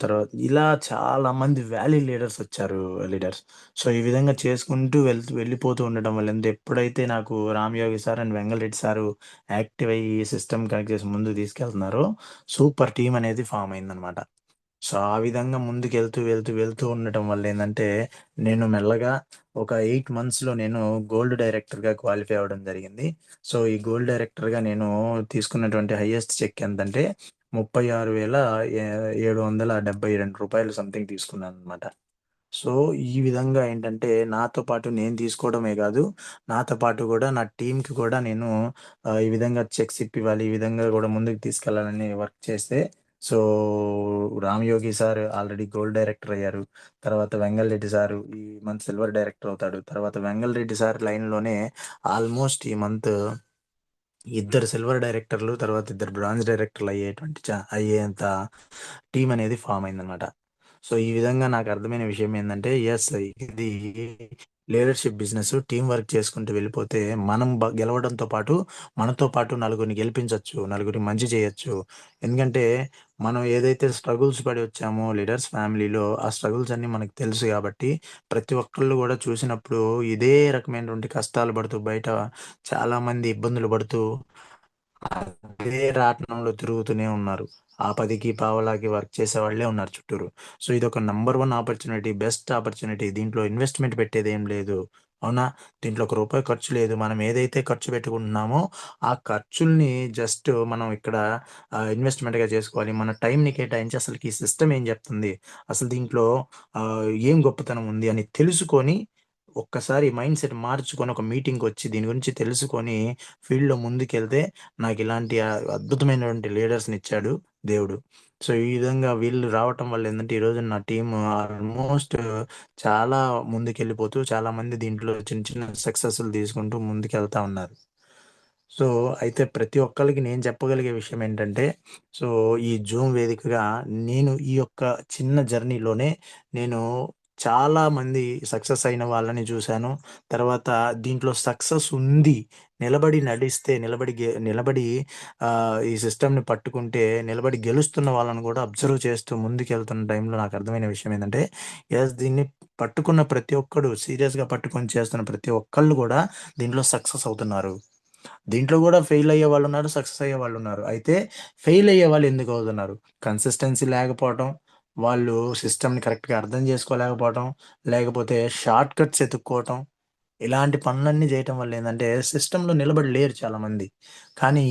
తర్వాత ఇలా చాలామంది వ్యాలీ లీడర్స్ వచ్చారు లీడర్స్. సో, ఈ విధంగా చేసుకుంటూ వెళ్ళిపోతూ ఉండడం వల్ల ఎప్పుడైతే నాకు Ramayogi sir and Vengalreddy sir active అయ్యి సిస్టమ్ కనెక్ట్ చేసి ముందుకు తీసుకెళ్తున్నారో సూపర్ టీమ్ అనేది ఫార్మ్ అయిందనమాట. సో ఆ విధంగా ముందుకెళ్తూ వెళ్తూ వెళ్తూ ఉండటం వల్ల ఏంటంటే నేను మెల్లగా ఒక 8 మంత్స్లో నేను గోల్డ్ డైరెక్టర్గా క్వాలిఫై అవ్వడం జరిగింది. సో ఈ గోల్డ్ డైరెక్టర్గా నేను తీసుకున్నటువంటి హైయెస్ట్ చెక్ ఎంతంటే 36,772 సంథింగ్ తీసుకున్నాను అనమాట. సో ఈ విధంగా ఏంటంటే నాతో పాటు నేను తీసుకోవడమే కాదు, నాతో పాటు కూడా నా టీంకి కూడా నేను ఈ విధంగా చెక్స్ ఇప్పివ్వాలి, ఈ విధంగా కూడా ముందుకు తీసుకెళ్లాలని వర్క్ చేస్తే, so Ram Yogi sir already gold director అయ్యారు. తర్వాత వెంగల్ రెడ్డి సార్ ఈ మంత్ సిల్వర్ డైరెక్టర్ అవుతాడు. తర్వాత వెంగల్ రెడ్డి సార్ లైన్లోనే ఆల్మోస్ట్ ఈ మంత్ ఇద్దరు సిల్వర్ డైరెక్టర్లు, తర్వాత ఇద్దరు బ్రాంజ్ డైరెక్టర్లు అయ్యేంత టీం అనేది ఫామ్ అయిందనమాట. సో ఈ విధంగా నాకు అర్థమైన విషయం ఏంటంటే ఎస్, ఇది లీడర్షిప్ బిజినెస్. టీం వర్క్ చేసుకుంటూ వెళ్ళిపోతే మనం గెలవడంతో పాటు మనతో పాటు నలుగురిని గెలిపించవచ్చు, నలుగురికి మంచి చేయొచ్చు. ఎందుకంటే మనం ఏదైతే స్ట్రగుల్స్ పడి వచ్చామో లీడర్స్ ఫ్యామిలీలో, ఆ స్ట్రగుల్స్ అన్ని మనకు తెలుసు కాబట్టి ప్రతి ఒక్కళ్ళు కూడా చూసినప్పుడు ఇదే రకమైనటువంటి కష్టాలు పడుతూ బయట చాలా మంది ఇబ్బందులు పడుతూ అదే రాట్నంలో తిరుగుతూనే ఉన్నారు. ఆ 10కి పావలాకి వర్క్ చేసే వాళ్ళే ఉన్నారు చుట్టూరు. సో ఇదొక number one opportunity, best opportunity. దీంట్లో ఇన్వెస్ట్మెంట్ పెట్టేది ఏం లేదు. అవునా? దీంట్లో ఒక రూపాయి ఖర్చు లేదు. మనం ఏదైతే ఖర్చు పెట్టుకుంటున్నామో ఆ ఖర్చుల్ని జస్ట్ మనం ఇక్కడ ఇన్వెస్ట్మెంట్గా చేసుకోవాలి. మన టైంని కేటాయించి అసలు ఈ సిస్టమ్ ఏం చెప్తుంది, అసలు దీంట్లో ఏం గొప్పతనం ఉంది అని తెలుసుకొని ఒక్కసారి మైండ్ సెట్ మార్చుకొని ఒక మీటింగ్కి వచ్చి దీని గురించి తెలుసుకొని ఫీల్డ్లో ముందుకెళ్తే నాకు ఇలాంటి అద్భుతమైనటువంటి లీడర్స్‌ని ఇచ్చాడు దేవుడు. సో, ఈ విధంగా వీళ్ళు రావటం వల్ల ఏందంటే, ఈరోజు నా టీమ్ ఆల్మోస్ట్ చాలా ముందుకెళ్ళిపోతూ, చాలామంది దీంట్లో చిన్న చిన్న సక్సెస్‌లు తీసుకుంటూ ముందుకెళ్తా ఉన్నారు. సో, అయితే ప్రతి ఒక్కళ్ళకి నేను చెప్పగలిగే విషయం ఏంటంటే, సో, ఈ జూమ్ వేదికగా నేను ఈ యొక్క చిన్న జర్నీలోనే నేను చాలామంది సక్సెస్ అయిన వాళ్ళని చూశాను. తర్వాత దీంట్లో సక్సెస్ ఉంది. నిలబడి నడిస్తే, నిలబడి ఈ సిస్టమ్‌ని పట్టుకుంటే, నిలబడి గెలుస్తున్న వాళ్ళని కూడా అబ్జర్వ్ చేస్తూ ముందుకెళ్తున్న టైంలో నాకు అర్థమైన విషయం ఏందంటే, యెస్, దీన్ని పట్టుకున్న ప్రతి ఒక్కడు, సీరియస్‌గా పట్టుకొని చేస్తున్న ప్రతి ఒక్కళ్ళు కూడా దీంట్లో సక్సెస్ అవుతున్నారు. దీంట్లో గూడా ఫెయిల్ అయ్యేవాళ్ళున్నారు, సక్సెస్ అయ్యేవాళ్ళున్నారు. అయితే ఫెయిల్ అయ్యేవాళ్ళు ఎందుకు అవుతున్నారు? కన్సిస్టెన్సీ లేకపోవటం, వాళ్ళు సిస్టమ్‌ని కరెక్ట్‌గా అర్థం చేసుకోలేకపోవటం, లేకపోతే షార్ట్ కట్స్ ఎతుక్కోవటం, ఇలాంటి పనులన్నీ జేయటం వల్ల ఏందంటే సిస్టమ్‌లో నిలబడి లేరు చాలామంది. కానీ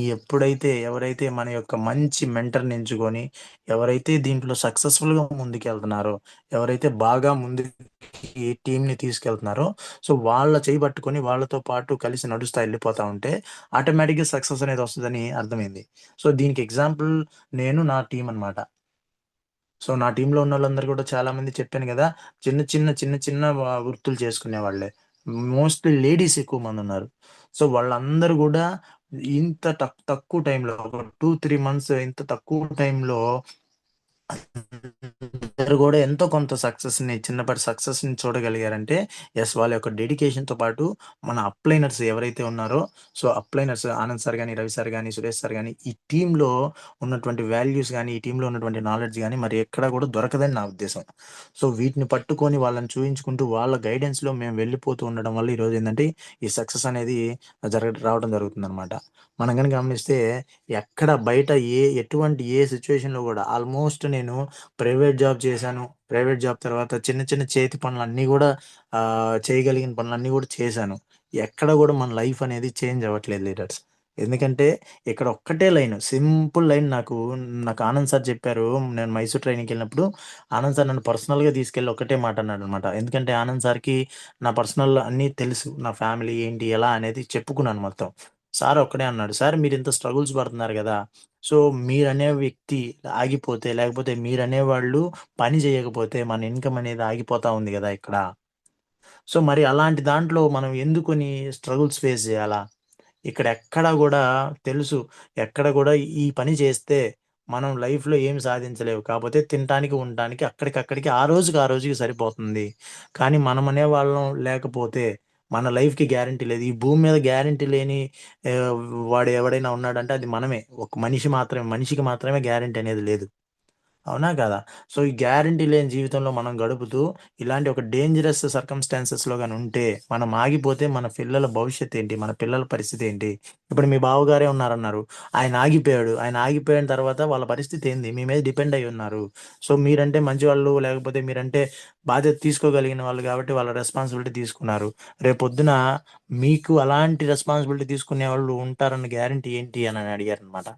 ఎవరైతే మన యొక్క మంచి మెంటర్‌ని ఎంచుకొని, ఎవరైతే దీంట్లో సక్సెస్‌ఫుల్‌గా ముందుకెళ్తున్నారో, ఎవరైతే బాగా ముందుకి టీమ్‌ని తీసుకెళ్తున్నారో, సో, వాళ్ళ చెయ్యి పట్టుకొని వాళ్ళతో పాటు కలిసి నడుస్తా ఎళ్ళిపోతా ఉంటే ఆటోమేటిక్‌గా సక్సెస్ అనేది వస్తదని అర్థమైంది. సో, దీనికి ఎగ్జాంపుల్ నేను, నా టీమ్ అనమాట. సో, నా టీమ్‌లో ఉన్నోళ్ళందరూ గూడా చాలామంది చెప్పాను గదా! చిన్న చిన్న వృత్తులు చేసుకునేవాళ్ళే. మోస్ట్‌లీ లేడీస్ ఎక్కువ మందున్నారు. సో, వాళ్ళందరూ గూడా ఇంత తక్కువ టైంలో ఒక 2, 3 మంత్స్ ఇంత తక్కువ టైంలో అందరూ గూడా ఎంతో కొంత చిన్నపాటి సక్సెస్‌ని చూడగలిగారంటే, యెస్, వాళ్ళ యొక్క డెడికేషన్‌తో పాటు మన అప్‌లైనర్స్ ఎవరైతే ఉన్నారో, సో, అప్‌లైనర్స్ ఆనంద్ సార్ గాని, రవి సార్ గాని, సురేష్ సార్ గాని, ఈ టీమ్‌లో ఉన్నటువంటి వాల్యూస్ గాని, ఈ టీమ్‌లో ఉన్నటువంటి నాలెడ్జ్ గాని మరి ఎక్కడ గూడా దొరకదని నా ఉద్దేశం. సో, వీటిని పట్టుకొని వాళ్ళని చూయించుకుంటూ వాళ్ళ గైడెన్స్‌లో మేము వెళ్ళిపోతూ ఉండడం వల్ల ఈరోజేందంటే ఈ సక్సెస్ అనేది రావడం జరుగుతుందనమాట. మనం గాని గమనిస్తే ఎక్కడ బయట ఎటువంటి సిట్యుయేషన్‌లో గూడా ఆల్మోస్ట్ నేను ప్రైవేట్ జాబ్ చేశాను. ప్రైవేట్ జాబ్ తర్వాత చిన్న చిన్న చేతి పనులన్నీ గూడా చేయగలిగిన పనులన్నీ గూడా చేశాను. ఎక్కడ గూడా మన లైఫ్ అనేది చేంజ్ అవ్వట్లేదు లీడర్స్. ఎందుకంటే ఇక్కడ ఒక్కటే లైన్, సింపుల్ లైన్ నాకు ఆనంద్ సార్ చెప్పారు. నేను మైసూర్ ట్రైనింగ్‌కెళ్ళినప్పుడు ఆనంద్ సార్ నన్ను పర్సనల్‌గా తీసుకెళ్ళి ఒక్కటే మాట అన్నాడనమాట. ఎందుకంటే ఆనంద్ సార్‌కి నా పర్సనల్ అన్నీ తెలుసు. నా ఫ్యామిలీ ఏంటి, ఎలా అనేది చెప్పుకున్నాను మొత్తం. సార్ ఒక్కడే అన్నాడు, "సార్ మీరింత స్ట్రగుల్స్ పడుతున్నారు గదా! సో, మీరనే వ్యక్తి ఆగిపోతే, లేకపోతే మీరనేవాళ్ళు పని జేయకపోతే మన ఇన్‌కమ్ అనేది ఆగిపోతా ఉంది గదా ఇక్కడ. సో, మరి అలాంటి దాంట్లో మనం ఎందుకొని స్ట్రగుల్స్ ఫేస్ జేయాలా? ఇక్కడ ఎక్కడ గూడా తెలుసు. ఎక్కడ గూడా ఈ పని చేస్తే మనం లైఫ్‌లో ఏమి సాధించలేవు. కాపోతే తినటానికి, ఉండటానికి అక్కడికక్కడికి ఆ రోజుకి సరిపోతుంది. కానీ మనమనే వాళ్ళం లేకపోతే మన లైఫ్‌కి గ్యారంటీ లేదు. ఈ భూమి మీద గ్యారంటీ లేని ఆహ్, వాడు ఎవడైనా ఉన్నాడంటే అది మనమే. ఒక మనిషికి మాత్రమే గ్యారంటీ అనేది లేదు. అవునా కదా? సో ఈ గ్యారంటీ లేని జీవితంలో మనం గడుపుతూ ఇలాంటి ఒక డేంజరస్ సర్కమ్స్టాన్సెస్లో కానీ ఉంటే మనం ఆగిపోతే మన పిల్లల భవిష్యత్తు ఏంటి, మన పిల్లల పరిస్థితి ఏంటి? ఇప్పుడు మీ బావగారే ఉన్నారన్నారు, ఆయన ఆగిపోయాడు, ఆయన ఆగిపోయిన తర్వాత వాళ్ళ పరిస్థితి ఏంది? మీ మీద డిపెండ్ అయి ఉన్నారు. సో మీరంటే మంచి వాళ్ళు, లేకపోతే మీరంటే బాధ్యత తీసుకోగలిగిన వాళ్ళు కాబట్టి వాళ్ళ రెస్పాన్సిబిలిటీ తీసుకున్నారు. రేపొద్దున మీకు అలాంటి రెస్పాన్సిబిలిటీ తీసుకునే వాళ్ళు ఉంటారన్న గ్యారంటీ ఏంటి అని అడిగారు అనమాట.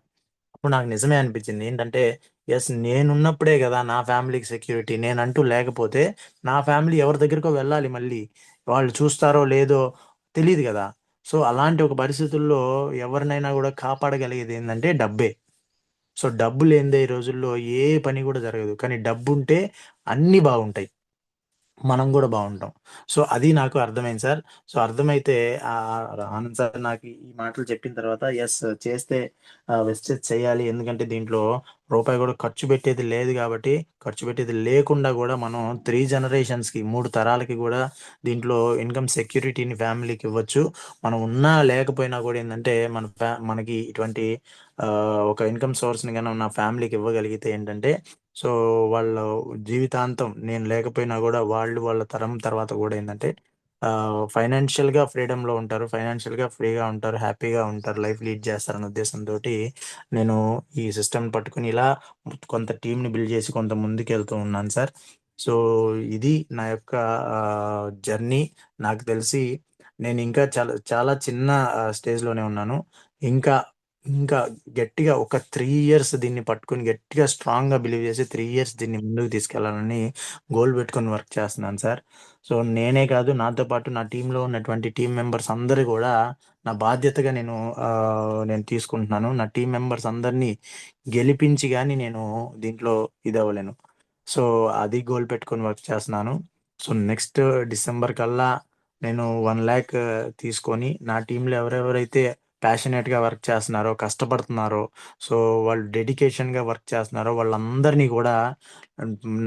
అప్పుడు నాకు నిజమే అనిపించింది. ఏంటంటే, యెస్, నేనున్నప్పుడే గదా నా ఫ్యామిలీకి సెక్యూరిటీ. నేనంటూ లేకపోతే, నా ఫ్యామిలీ ఎవరి దగ్గరికో వెళ్ళాలి మళ్ళీ. వాళ్ళు చూస్తారో లేదో తెలీదు గదా! సో, అలాంటి ఒక పరిస్థితుల్లో ఎవరినైనా గూడా కాపాడగలిగేదేందంటే డబ్బే. సో, డబ్బు లేనిదే ఈ రోజుల్లో ఏ పని గూడా జరగదు. కానీ డబ్బుంటే అన్నీ బాగుంటాయి. మనం గూడా బావుంటాం. సో, అది నాకు అర్థమైంది సార్. సో, అర్థమైతే ఆనంద్ సార్ నాకు ఈ మాటలు చెప్పిన తర్వాత యెస్, చేస్తే వెస్టేజ్ చేయాలి. ఎందుకంటే దీంట్లో రూపాయి గూడా ఖర్చు పెట్టేది లేదు గాబట్టి, ఖర్చు పెట్టేది లేకుండా గూడా మనం 3 జనరేషన్స్‌కి 3 తరాలకి గూడా దీంట్లో ఇన్‌కమ్ సెక్యూరిటీని ఫ్యామిలీకి ఇవ్వచ్చు. మనం ఉన్నా లేకపోయినా గూడా ఏందంటే మనకి ఇటువంటి ఒక ఇన్‌కమ్ సోర్స్‌ని గాని మన ఫ్యామిలీకి ఇవ్వగలిగితే ఏంటంటే, సో, వాళ్ళు జీవితాంతం నేను లేకపోయినా గూడా వాళ్ళు వాళ్ళ తరం తర్వాత గూడా ఏందంటే ఫైనాన్షియల్‌గా ఫ్రీడమ్‌లో ఉంటారు. ఫైనాన్షియల్‌గా ఫ్రీగా ఉంటారు. హ్యాపీగా ఉంటారు. లైఫ్ లీడ్ చేస్తారన్న ఉద్దేశంతోటి నేను ఈ సిస్టమ్‌ని పట్టుకొని ఇలా కొంత టీమ్‌ని బిల్డ్ చేసి కొంత ముందుకెళ్తూ ఉన్నాను సార్. సో, ఇది నా యొక్క జర్నీ. నాకు తెలిసి నేను ఇంకా చాలా చాలా చిన్న స్టేజ్‌లోనే ఉన్నాను. ఇంకా ఇంకా గట్టిగా ఒక 3 ఇయర్స్ దీన్ని పట్టుకొని గట్టిగా స్ట్రాంగ్‌గా బిలీవ్ చేసి 3 ఇయర్స్ దీన్ని ముందుకు తీసుకెళ్లాలని గోల్ పెట్టుకొని వర్క్ చేస్తున్నాను సార్. సో, నేనే కాదు, నాతో పాటు నా టీమ్‌లో ఉన్నటువంటి టీమ్ మెంబర్స్ అందరూ గూడా నా బాధ్యతగా నేను తీసుకుంటున్నాను. నా టీమ్ మెంబర్స్ అందరిని గెలిపించి గాని నేను దీంట్లో ఇదవ్వలేను. సో, అది గోల్ పెట్టుకొని వర్క్ చేస్తున్నాను. సో, నెక్స్ట్ డిసెంబర్ కల్లా నేను 1,00,000 తీసుకొని నా టీమ్‌లో ఎవరెవరైతే ప్యాషనేట్‌గా వర్క్ చేస్తున్నారో, కష్టపడుతున్నారో, సో, వాళ్ళు డెడికేషన్‌గా వర్క్ చేస్తున్నారో వాళ్ళందరినీ గూడా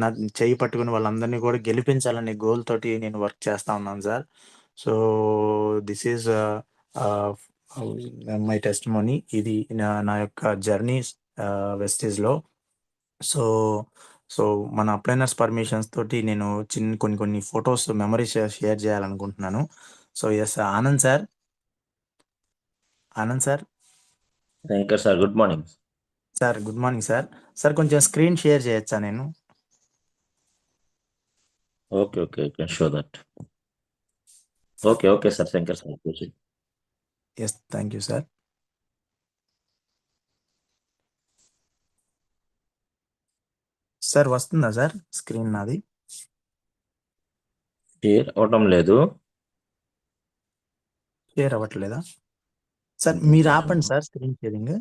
నా చెయ్యి పట్టుకొని వాళ్ళందరినీ గూడా గెలిపించాలనే గోల్ తోటి నేను వర్క్ చేస్తా ఉన్నాను sir. So, this is ah, my testimony. ఇది నా నా యొక్క జర్నీ వెస్టేజ్‌లో. సో, సో, మన అప్లైనర్స్ పర్మిషన్స్ తోటి నేను కొన్ని కొన్ని ఫోటోస్ మెమరీస్ షేర్ చేయాలనుకుంటున్నాను. So, yes, Anand sir. Shankar sir, good morning. Sir good morning sir. Sir కొంచెం స్క్రీన్ షేర్ చేయొచ్చా నేను? Okay, okay, okay, show that. Okay, okay sir, Shankar sir కూర్చోండి. Yes, thank you sir. Sir వస్తుందా సార్ స్క్రీన్ నాది? షేర్ అవటం లేదు. షేర్ అవ్వట్లేదా? సార్ మీరు ఆపండి సార్ స్క్రీన్ షేరింగ్.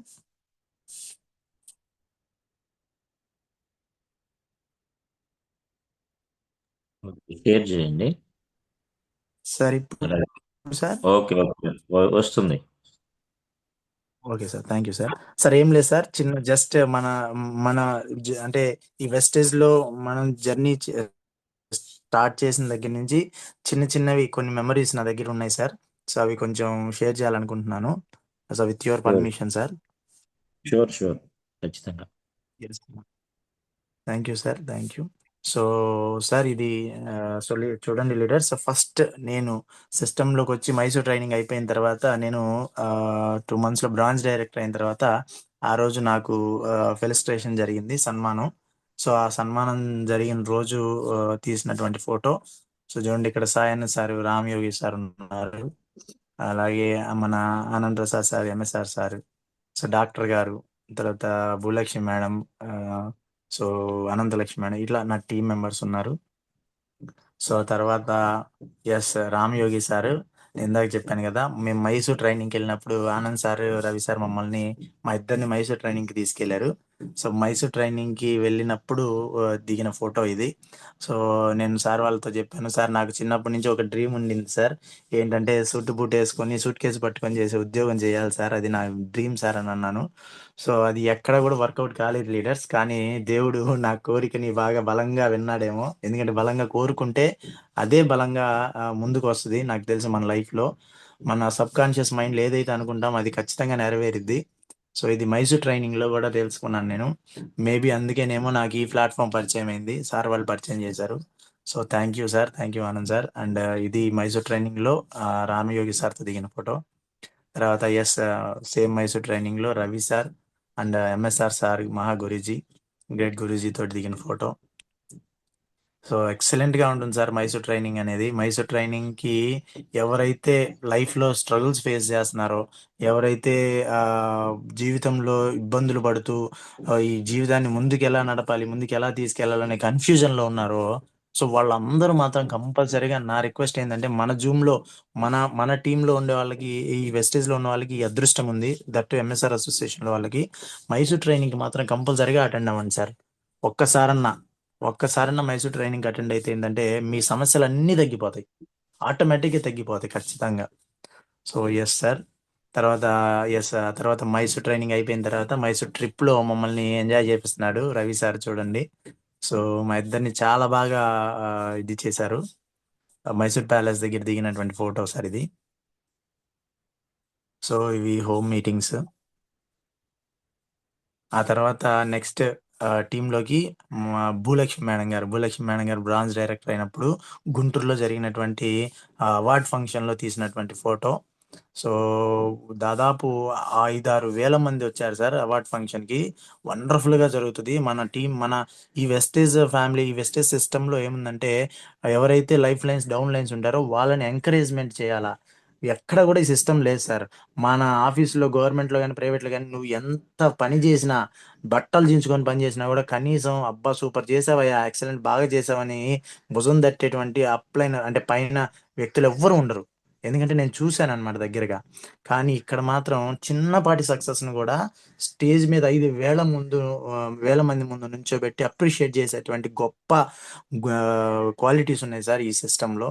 షేర్ చేయండి. సార్ ఇప్పుడు అలాగే. సార్? ఓకే, ఓకే, వస్తుంది. Okay sir. Thank you sir. Sir ఏం లేదు సార్. చిన్న జస్ట్ మన మన అంటే ఈ వెస్టేజ్‌లో మనం జర్నీ స్టార్ట్ చేసిన దగ్గర నుంచి చిన్న చిన్నవి కొన్ని మెమోరీస్ నా దగ్గర ఉన్నాయి సార్. సో, అవి కొంచెం షేర్ చేయాలనుకుంటున్నాను. So, with your permission sir. Sure, sure, ఖచ్చితంగా. Yes. Thank you sir. Thank you. So, sir ఇది సో, చూడండి లీడర్స్, ఫస్ట్ నేను సిస్టమ్‌లోకొచ్చి మైసూర్ ట్రైనింగ్ అయిపోయిన తర్వాత నేను 2 మంత్స్‌లో బ్రాంచ్ డైరెక్టర్ అయిన తర్వాత ఆ రోజు నాకు ఫెలిస్ట్రేషన్ జరిగింది, సన్మానం. సో, ఆ సన్మానం జరిగిన రోజు తీసినటువంటి ఫోటో. సో, చూడండి ఇక్కడ సాయన్న సారు, రామయోగి సార్ ఉన్నారు. అలాగే మన Anand Prasad sir, MSR sir, so, doctor గారు, తర్వాత భూలక్ష్మి మేడం, ఆహ్, సో, అనంతలక్ష్మి మేడం, ఇట్లా నా టీమ్ మెంబర్స్ ఉన్నారు. సో, తర్వాత యెస్, రామయోగి సారు. ఇందాక చెప్పాను గదా! మేము మైసూర్ ట్రైనింగ్‌కెళ్ళినప్పుడు ఆనంద్ సారు, రవి సార్ మమ్మల్ని మా ఇద్దరిని మైసూర్ ట్రైనింగ్‌కి తీసుకెళ్లారు. సో, మైసూర్ ట్రైనింగ్‌కి వెళ్ళినప్పుడు దిగిన ఫోటో ఇది. సో, నేను సార్ వాళ్ళతో చెప్పాను, "సార్ నాకు చిన్నప్పటి నుంచి ఒక డ్రీమ్ ఉండింది సార్. ఏంటంటే సూట్ బూట్ యేసుకొని, సూట్ కేస్ పట్టుకొని చేసే ఉద్యోగం చేయాలి సార్. అది నా డ్రీమ్ సార్" అని అన్నాను. సో, అది ఎక్కడ గూడా వర్కౌట్ కాలేదు లీడర్స్. కానీ దేవుడు నా కోరికని బాగా బలంగా విన్నాడేమో. ఎందుకంటే బలంగా కోరుకుంటే అదే బలంగా ముందుకొస్తది. నాకు తెలిసి మన లైఫ్‌లో. మన సబ్‌కాన్షియస్ మైండ్‌లో ఏదైతే అనుకుంటామో అది ఖచ్చితంగా నెరవేరిద్ది. సో ఇది మైసూర్ ట్రైనింగ్లో కూడా తెలుసుకున్నాను నేను. మేబీ అందుకేనేమో నాకు ఈ ప్లాట్ఫామ్ పరిచయం అయింది, సార్ వాళ్ళు పరిచయం చేశారు. So thank you sir, thank you Anand sir. And ఇది మైసూర్ ట్రైనింగ్లో రామయోగి సార్తో దిగిన ఫోటో. తర్వాత ఎస్, సేమ్ మైసూర్ ట్రైనింగ్లో Ravi sir and MSR sir, మహా గురూజీ, గ్రేట్ గురూజీ తోటి దిగిన ఫోటో. సో ఎక్సలెంట్ గా ఉంటుంది సార్ మైసూర్ ట్రైనింగ్ అనేది. మైసూర్ ట్రైనింగ్ కి ఎవరైతే లైఫ్ లో స్ట్రగుల్స్ ఫేస్ చేస్తున్నారో, ఎవరైతే ఆ జీవితంలో ఇబ్బందులు పడుతూ ఈ జీవితాన్ని ముందుకు ఎలా నడపాలి, ముందుకు ఎలా తీసుకెళ్లాలనే కన్ఫ్యూజన్ లో ఉన్నారో, సో వాళ్ళందరూ మాత్రం కంపల్సరీగా నా రిక్వెస్ట్ ఏంటంటే, మన జూమ్ లో మన మన టీమ్ లో ఉండే వాళ్ళకి, ఈ వెస్టేజ్ లో ఉన్న వాళ్ళకి ఈ అదృష్టం ఉంది, దట్టు ఎంఎస్ఆర్ అసోసియేషన్ లో వాళ్ళకి మైసూర్ ట్రైనింగ్ కి మాత్రం కంపల్సరీగా అటెండ్ అవ్వండి సార్. ఒక్కసారన్నా ఒక్కసారన్నా మైసూర్ ట్రైనింగ్ అటెండ్ అయితే ఏంటంటే మీ సమస్యలు అన్నీ తగ్గిపోతాయి, ఆటోమేటిక్గా తగ్గిపోతాయి ఖచ్చితంగా. So yes sir. తర్వాత ఎస్, తర్వాత మైసూర్ ట్రైనింగ్ అయిపోయిన తర్వాత మైసూర్ ట్రిప్లో మమ్మల్ని ఎంజాయ్ చేపిస్తున్నాడు రవి సార్, చూడండి. సో మా ఇద్దరిని చాలా బాగా ఆ, ఇది చేశారు. మైసూర్ ప్యాలెస్ దగ్గర దిగినటువంటి ఫోటో సార్ ఇది. సో ఇవి హోమ్ మీటింగ్స్. ఆ తర్వాత నెక్స్ట్ టీంలోకి మా భూలక్ష్మి మేడం గారు బ్రాంజ్ డైరెక్టర్ అయినప్పుడు గుంటూరులో జరిగినటువంటి అవార్డ్ ఫంక్షన్లో తీసినటువంటి ఫోటో. సో దాదాపు 5-6 వేల మంది వచ్చారు సార్ అవార్డ్ ఫంక్షన్కి. వండర్ఫుల్గా జరుగుతుంది మన టీం. మన ఈ వెస్టేజ్ ఫ్యామిలీ, ఈ వెస్టేజ్ సిస్టంలో ఏముందంటే, ఎవరైతే లైఫ్ లైన్స్, డౌన్ లైన్స్ ఉంటారో వాళ్ళని ఎంకరేజ్మెంట్ చేయాలా. ఎక్కడ కూడా ఈ సిస్టమ్ లేదు సార్. మన ఆఫీసులో, గవర్నమెంట్లో కానీ ప్రైవేట్లో కానీ నువ్వు ఎంత పని చేసినా, బట్టలు దించుకొని పని చేసినా కూడా కనీసం అబ్బా సూపర్ చేసావయ్యా, ఎక్సలెంట్ బాగా చేసావని భుజం తట్టేటువంటి అప్లైన్ అంటే పైన వ్యక్తులు ఎవ్వరు ఉండరు. ఎందుకంటే నేను చూశాను అనమాట దగ్గరగా. కానీ ఇక్కడ మాత్రం చిన్నపాటి సక్సెస్ను కూడా స్టేజ్ మీద 5 వేల మంది ముందు నుంచోబెట్టి అప్రిషియేట్ చేసేటువంటి గొప్ప క్వాలిటీస్ ఉన్నాయి సార్ ఈ సిస్టంలో.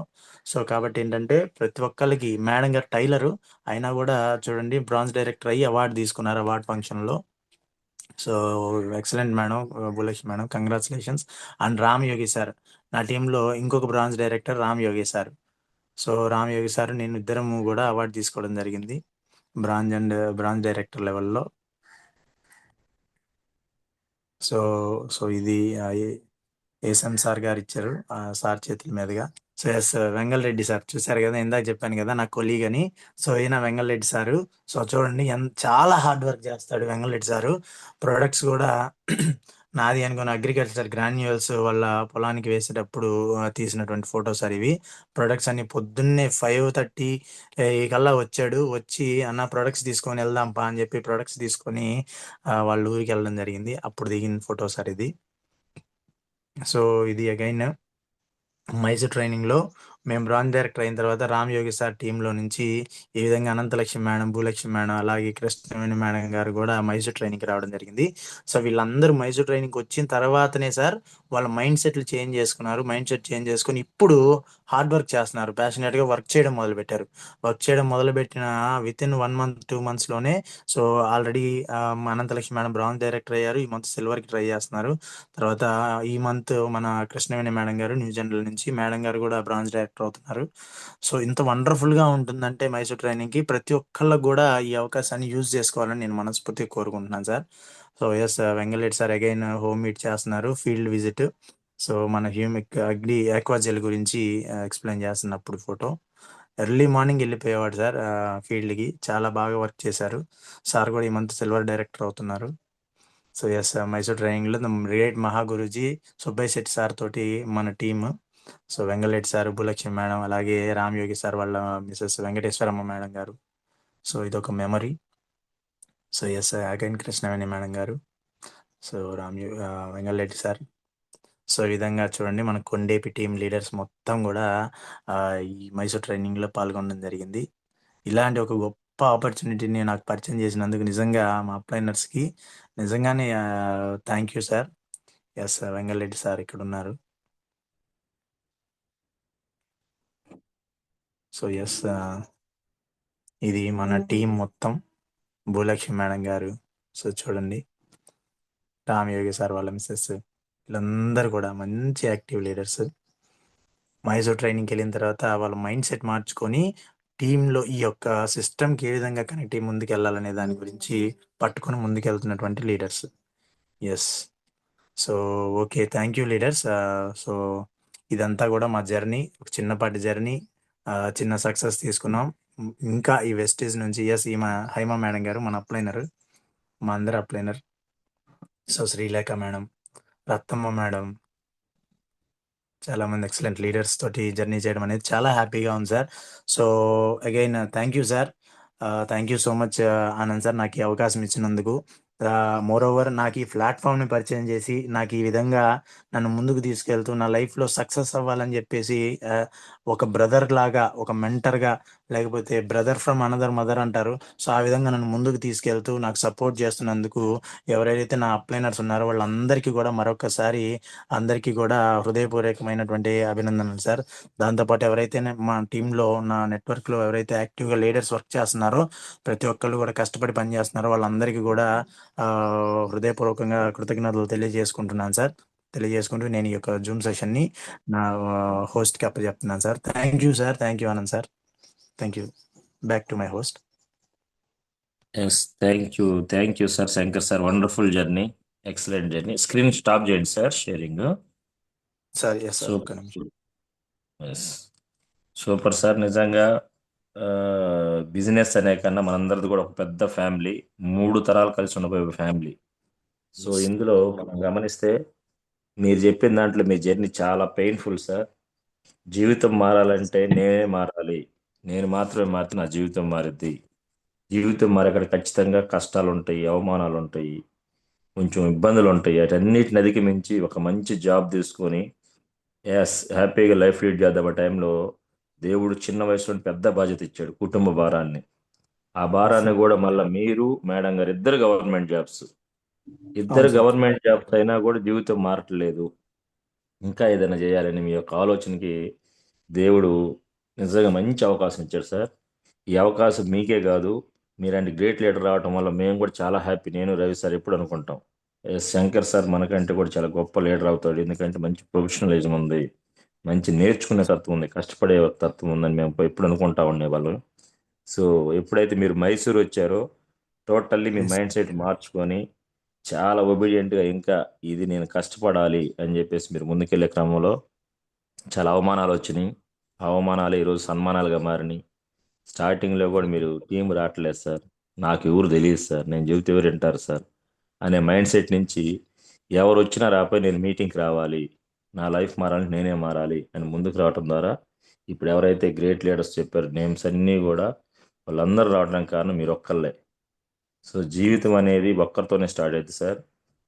సో కాబట్టి ఏంటంటే ప్రతి ఒక్కరికి మేడం గారు టైలరు అయినా కూడా చూడండి బ్రాంజ్ డైరెక్టర్ అయ్యి అవార్డు తీసుకున్నారు అవార్డ్ ఫంక్షన్లో. So excellent madam, Bhulakshmi madam, congratulations. And Ram Yogi sir, నా టీంలో ఇంకొక bronze director Ram Yogi sir. So Ram Yogi sir నేను ఇద్దరము కూడా అవార్డు తీసుకోవడం జరిగింది బ్రాంజ్ డైరెక్టర్ లెవెల్లో. సో సో ఇది ఏసన్ సార్ గారు ఇచ్చారు సార్ చేతుల మీదుగా. So yes, Vengala Reddy sir చూశారు కదా, ఇందాక చెప్పాను కదా నా కొలీగ్ అని. సో ఈయన వెంగళ రెడ్డి సారు. సో చూడండి చాలా హార్డ్ వర్క్ చేస్తాడు వెంగళ రెడ్డి సారు. ప్రొడక్ట్స్ కూడా నాది అనుకున్న అగ్రికల్చర్ గ్రాన్యూల్స్ వాళ్ళ పొలానికి వేసేటప్పుడు తీసినటువంటి ఫోటోస్ సార్ ఇవి. ప్రొడక్ట్స్ అన్ని పొద్దున్నే 5:30 కల్లా వచ్చాడు. వచ్చి అన్న ప్రొడక్ట్స్ తీసుకొని వెళ్దాం పా అని చెప్పి ప్రొడక్ట్స్ తీసుకొని వాళ్ళ ఊరికి వెళ్ళడం జరిగింది. అప్పుడు దిగిన ఫోటో సార్ ఇది. సో ఇది అగైన్ మైసూర్ ట్రైనింగ్లో మేము బ్రాంచ్ డైరెక్టర్ అయిన తర్వాత రామ్ యోగి సార్ టీంలో నుంచి ఈ విధంగా అనంతలక్ష్మి మేడం, భూలక్ష్మి మేడం, అలాగే కృష్ణవేణి మేడం గారు కూడా మైసూర్ ట్రైనింగ్కి రావడం జరిగింది. సో వీళ్ళందరూ మైసూర్ ట్రైనింగ్కి వచ్చిన తర్వాతనే సార్ వాళ్ళ మైండ్ సెట్లు చేంజ్ చేసుకున్నారు. మైండ్ సెట్ చేంజ్ చేసుకుని ఇప్పుడు హార్డ్ వర్క్ చేస్తున్నారు, ప్యాషనెట్గా వర్క్ చేయడం మొదలుపెట్టారు. వర్క్ చేయడం మొదలుపెట్టిన విత్ ఇన్ 1 మంత్ 2 మంత్స్లోనే so already Anantalakshmi madam bronze director అయ్యారు. ఈ మంత్ సిల్వర్కి ట్రై చేస్తున్నారు. తర్వాత ఈ మంత్ మన కృష్ణవేణి మేడం గారు న్యూ జనరల్ నుంచి మేడం గారు కూడా బ్రాంచ్ డైరెక్టర్ అవుతున్నారు. సో ఇంత వండర్ఫుల్గా ఉంటుందంటే మైసూర్ ట్రైనింగ్కి ప్రతి ఒక్కళ్ళకు కూడా ఈ అవకాశాన్ని యూజ్ చేసుకోవాలని నేను మనస్ఫూర్తిగా కోరుకుంటున్నాను sir. So yes, Vengalreddy sir again home meet చేస్తున్నారు, ఫీల్డ్ విజిట్. సో మన హ్యూమిక్ అగ్రి ఆక్వాజెల్ గురించి ఎక్స్ప్లెయిన్ చేస్తున్నప్పుడు ఫోటో. ఎర్లీ మార్నింగ్ వెళ్ళిపోయేవాడు సార్ ఫీల్డ్కి, చాలా బాగా వర్క్ చేశారు. సార్ కూడా ఈ మంత్ సిల్వర్ డైరెక్టర్ అవుతున్నారు. సో ఎస్, మైసూర్ ట్రైనింగ్లో గ్రేట్ మహా గురూజీ సుబ్బయ్య శెట్టి సార్ తోటి మన team. So Vengalreddy sir, Bhulakshmi madam, అలాగే రామ్ యోగి సార్ వాళ్ళ మిసెస్ వెంకటేశ్వరమ్మ మేడం గారు. సో ఇదొక memory. So yes, again Krishnaveni madam గారు. So Vengalreddy sir. సో ఈ విధంగా చూడండి మన కొండేపి టీం లీడర్స్ మొత్తం కూడా ఆ, ఈ మైసూర్ ట్రైనింగ్లో పాల్గొనడం జరిగింది. ఇలాంటి ఒక గొప్ప ఆపర్చునిటీని నాకు పరిచయం చేసినందుకు నిజంగా మా అప్లైనర్స్కి నిజంగానే thank you sir. Yes, Vengalreddy sir ఇక్కడ ఉన్నారు. సో ఎస్, ఇది మన టీం మొత్తం. భూలక్ష్మి మేడం గారు, సో చూడండి రామ్ యోగి సార్ వాళ్ళ మిస్సెస్, వీళ్ళందరూ కూడా మంచి యాక్టివ్ లీడర్స్. మైసూర్ ట్రైనింగ్కి వెళ్ళిన తర్వాత వాళ్ళ మైండ్ సెట్ మార్చుకొని టీంలో ఈ యొక్క సిస్టమ్కి ఏ విధంగా కనెక్ట్ అయ్యి ముందుకు వెళ్ళాలనే దాని గురించి పట్టుకొని ముందుకెళ్తున్నటువంటి leaders. Yes. So okay, thank you leaders. So ఇదంతా కూడా మా జర్నీ, ఒక చిన్నపాటి జర్నీ, చిన్న సక్సెస్ తీసుకున్నాం. ఇంకా ఈ వెస్టేజ్ నుంచి ఎస్, ఈ మా హైమా మేడం గారు మన అప్లైనర్, మా అందరి upliner. So Srilekha madam, Rattamma madam, చాలా మంది ఎక్సలెంట్ లీడర్స్ తోటి జర్నీ చేయడం అనేది చాలా హ్యాపీగా ఉంది sir. So again thank you sir. Thank you so much Anand sir, నాకు ఈ అవకాశం ఇచ్చినందుకు. మోర్ ఓవర్ నాకు ఈ ప్లాట్ఫామ్ని పరిచయం చేసి నాకు ఈ విధంగా నన్ను ముందుకు తీసుకెళ్తూ నా లైఫ్లో సక్సెస్ అవ్వాలని చెప్పేసి ఒక బ్రదర్ లాగా, ఒక మెంటర్గా, లేకపోతే బ్రదర్ ఫ్రమ్ అనదర్ మదర్ అంటారు. సో ఆ విధంగా నన్ను ముందుకు తీసుకెళ్తూ నాకు సపోర్ట్ చేస్తున్నందుకు ఎవరైతే నా అప్లైనర్స్ ఉన్నారో వాళ్ళందరికీ కూడా మరొకసారి అందరికీ కూడా హృదయపూర్వకమైనటువంటి అభినందనలు సార్. దాంతోపాటు ఎవరైతే మా టీంలో, నా నెట్వర్క్లో ఎవరైతే యాక్టివ్గా లీడర్స్ వర్క్ చేస్తున్నారో, ప్రతి ఒక్కళ్ళు కూడా కష్టపడి పనిచేస్తున్నారో వాళ్ళందరికీ కూడా హృదయపూర్వకంగా కృతజ్ఞతలు తెలియజేసుకుంటున్నాను సార్. తెలియజేసుకుంటూ నేను ఈ యొక్క జూమ్ సెషన్ని నా హోస్ట్కి అప్పచెప్తున్నాను sir. Thank you sir. Thank you Anand sir. Thank you. Back to my host. Yes, thank you sir, Shankar sir. Wonderful journey, excellent journey. Screen stop చేయండి sir, sharing. Sir yes sir, ఒక్క సూపర్. నిమిషం. Yes, super sir. నిజంగా బిజినెస్ అనే కన్నా మనందరిది కూడా ఒక పెద్ద ఫ్యామిలీ, 3 తరాలు కలిసి ఉండబోయే ఫ్యామిలీ. సో ఇందులో మనం గమనిస్తే మీరు చెప్పిన దాంట్లో మీ జర్నీ చాలా పెయిన్ఫుల్ సార్. జీవితం మారాలంటే నేనే మారాలి, నేను మాత్రమే మారితే నా జీవితం మారిద్ది. జీవితం మారక్కడ ఖచ్చితంగా కష్టాలు ఉంటాయి, అవమానాలు ఉంటాయి, కొంచెం ఇబ్బందులు ఉంటాయి. వాటన్నిటిని అధిగమించి ఒక మంచి జాబ్ తీసుకొని హ్యాపీగా లైఫ్ లీడ్ చేద్దాం. ఆ టైంలో దేవుడు చిన్న వయసులో పెద్ద బాధ్యత ఇచ్చాడు, కుటుంబ భారాన్ని. ఆ భారాన్ని కూడా మళ్ళీ మీరు మేడం గారు ఇద్దరు గవర్నమెంట్ జాబ్స్, ఇద్దరు అవును సార్. గవర్నమెంట్ జాబ్స్ అయినా కూడా జీవితం మారట్లేదు. ఇంకా ఏదైనా చేయాలని మీ యొక్క ఆలోచనకి దేవుడు నిజంగా మంచి అవకాశం ఇచ్చాడు సార్. ఈ అవకాశం మీకే కాదు, మీలాంటి గ్రేట్ లీడర్ రావడం వల్ల మేము కూడా చాలా హ్యాపీ. నేను రవి సార్ ఎప్పుడు అనుకుంటాం, శంకర్ సార్ మనకంటే కూడా చాలా గొప్ప లీడర్ అవుతాడు. ఎందుకంటే మంచి ప్రొఫెషనలిజం ఉంది, మంచి నేర్చుకునే తత్వం ఉంది, కష్టపడే తత్వం ఉందని మేము ఎప్పుడు అనుకుంటా ఉండేవాళ్ళం. సో ఎప్పుడైతే మీరు మైసూర్ వచ్చారో టోటల్లీ మీ Yes. మైండ్ సెట్ మార్చుకొని చాలా ఒబీడియంట్గా ఇంకా ఇది నేను కష్టపడాలి అని చెప్పేసి మీరు ముందుకెళ్లే క్రమంలో చాలా అవమానాలు వచ్చినాయి. ఆ అవమానాలు ఈరోజు సన్మానాలుగా మారినాయి. స్టార్టింగ్లో కూడా మీరు టీం రావట్లేదు సార్, నాకు ఎవరు తెలియదు సార్, నేను చెబితే ఎవరు వింటారు సార్ అనే మైండ్ సెట్ నుంచి ఎవరు వచ్చినా రాపోయి నేను మీటింగ్కి రావాలి, నా లైఫ్ మారాలంటే నేనే మారాలి అని ముందుకు రావడం ద్వారా ఇప్పుడు ఎవరైతే గ్రేట్ లీడర్స్ చెప్పారు నేమ్స్ అన్నీ కూడా, వాళ్ళందరూ రావడానికి కారణం మీరు ఒక్కళ్ళే. సో జీవితం అనేది ఒక్కరితోనే స్టార్ట్ అవుతుంది సార్,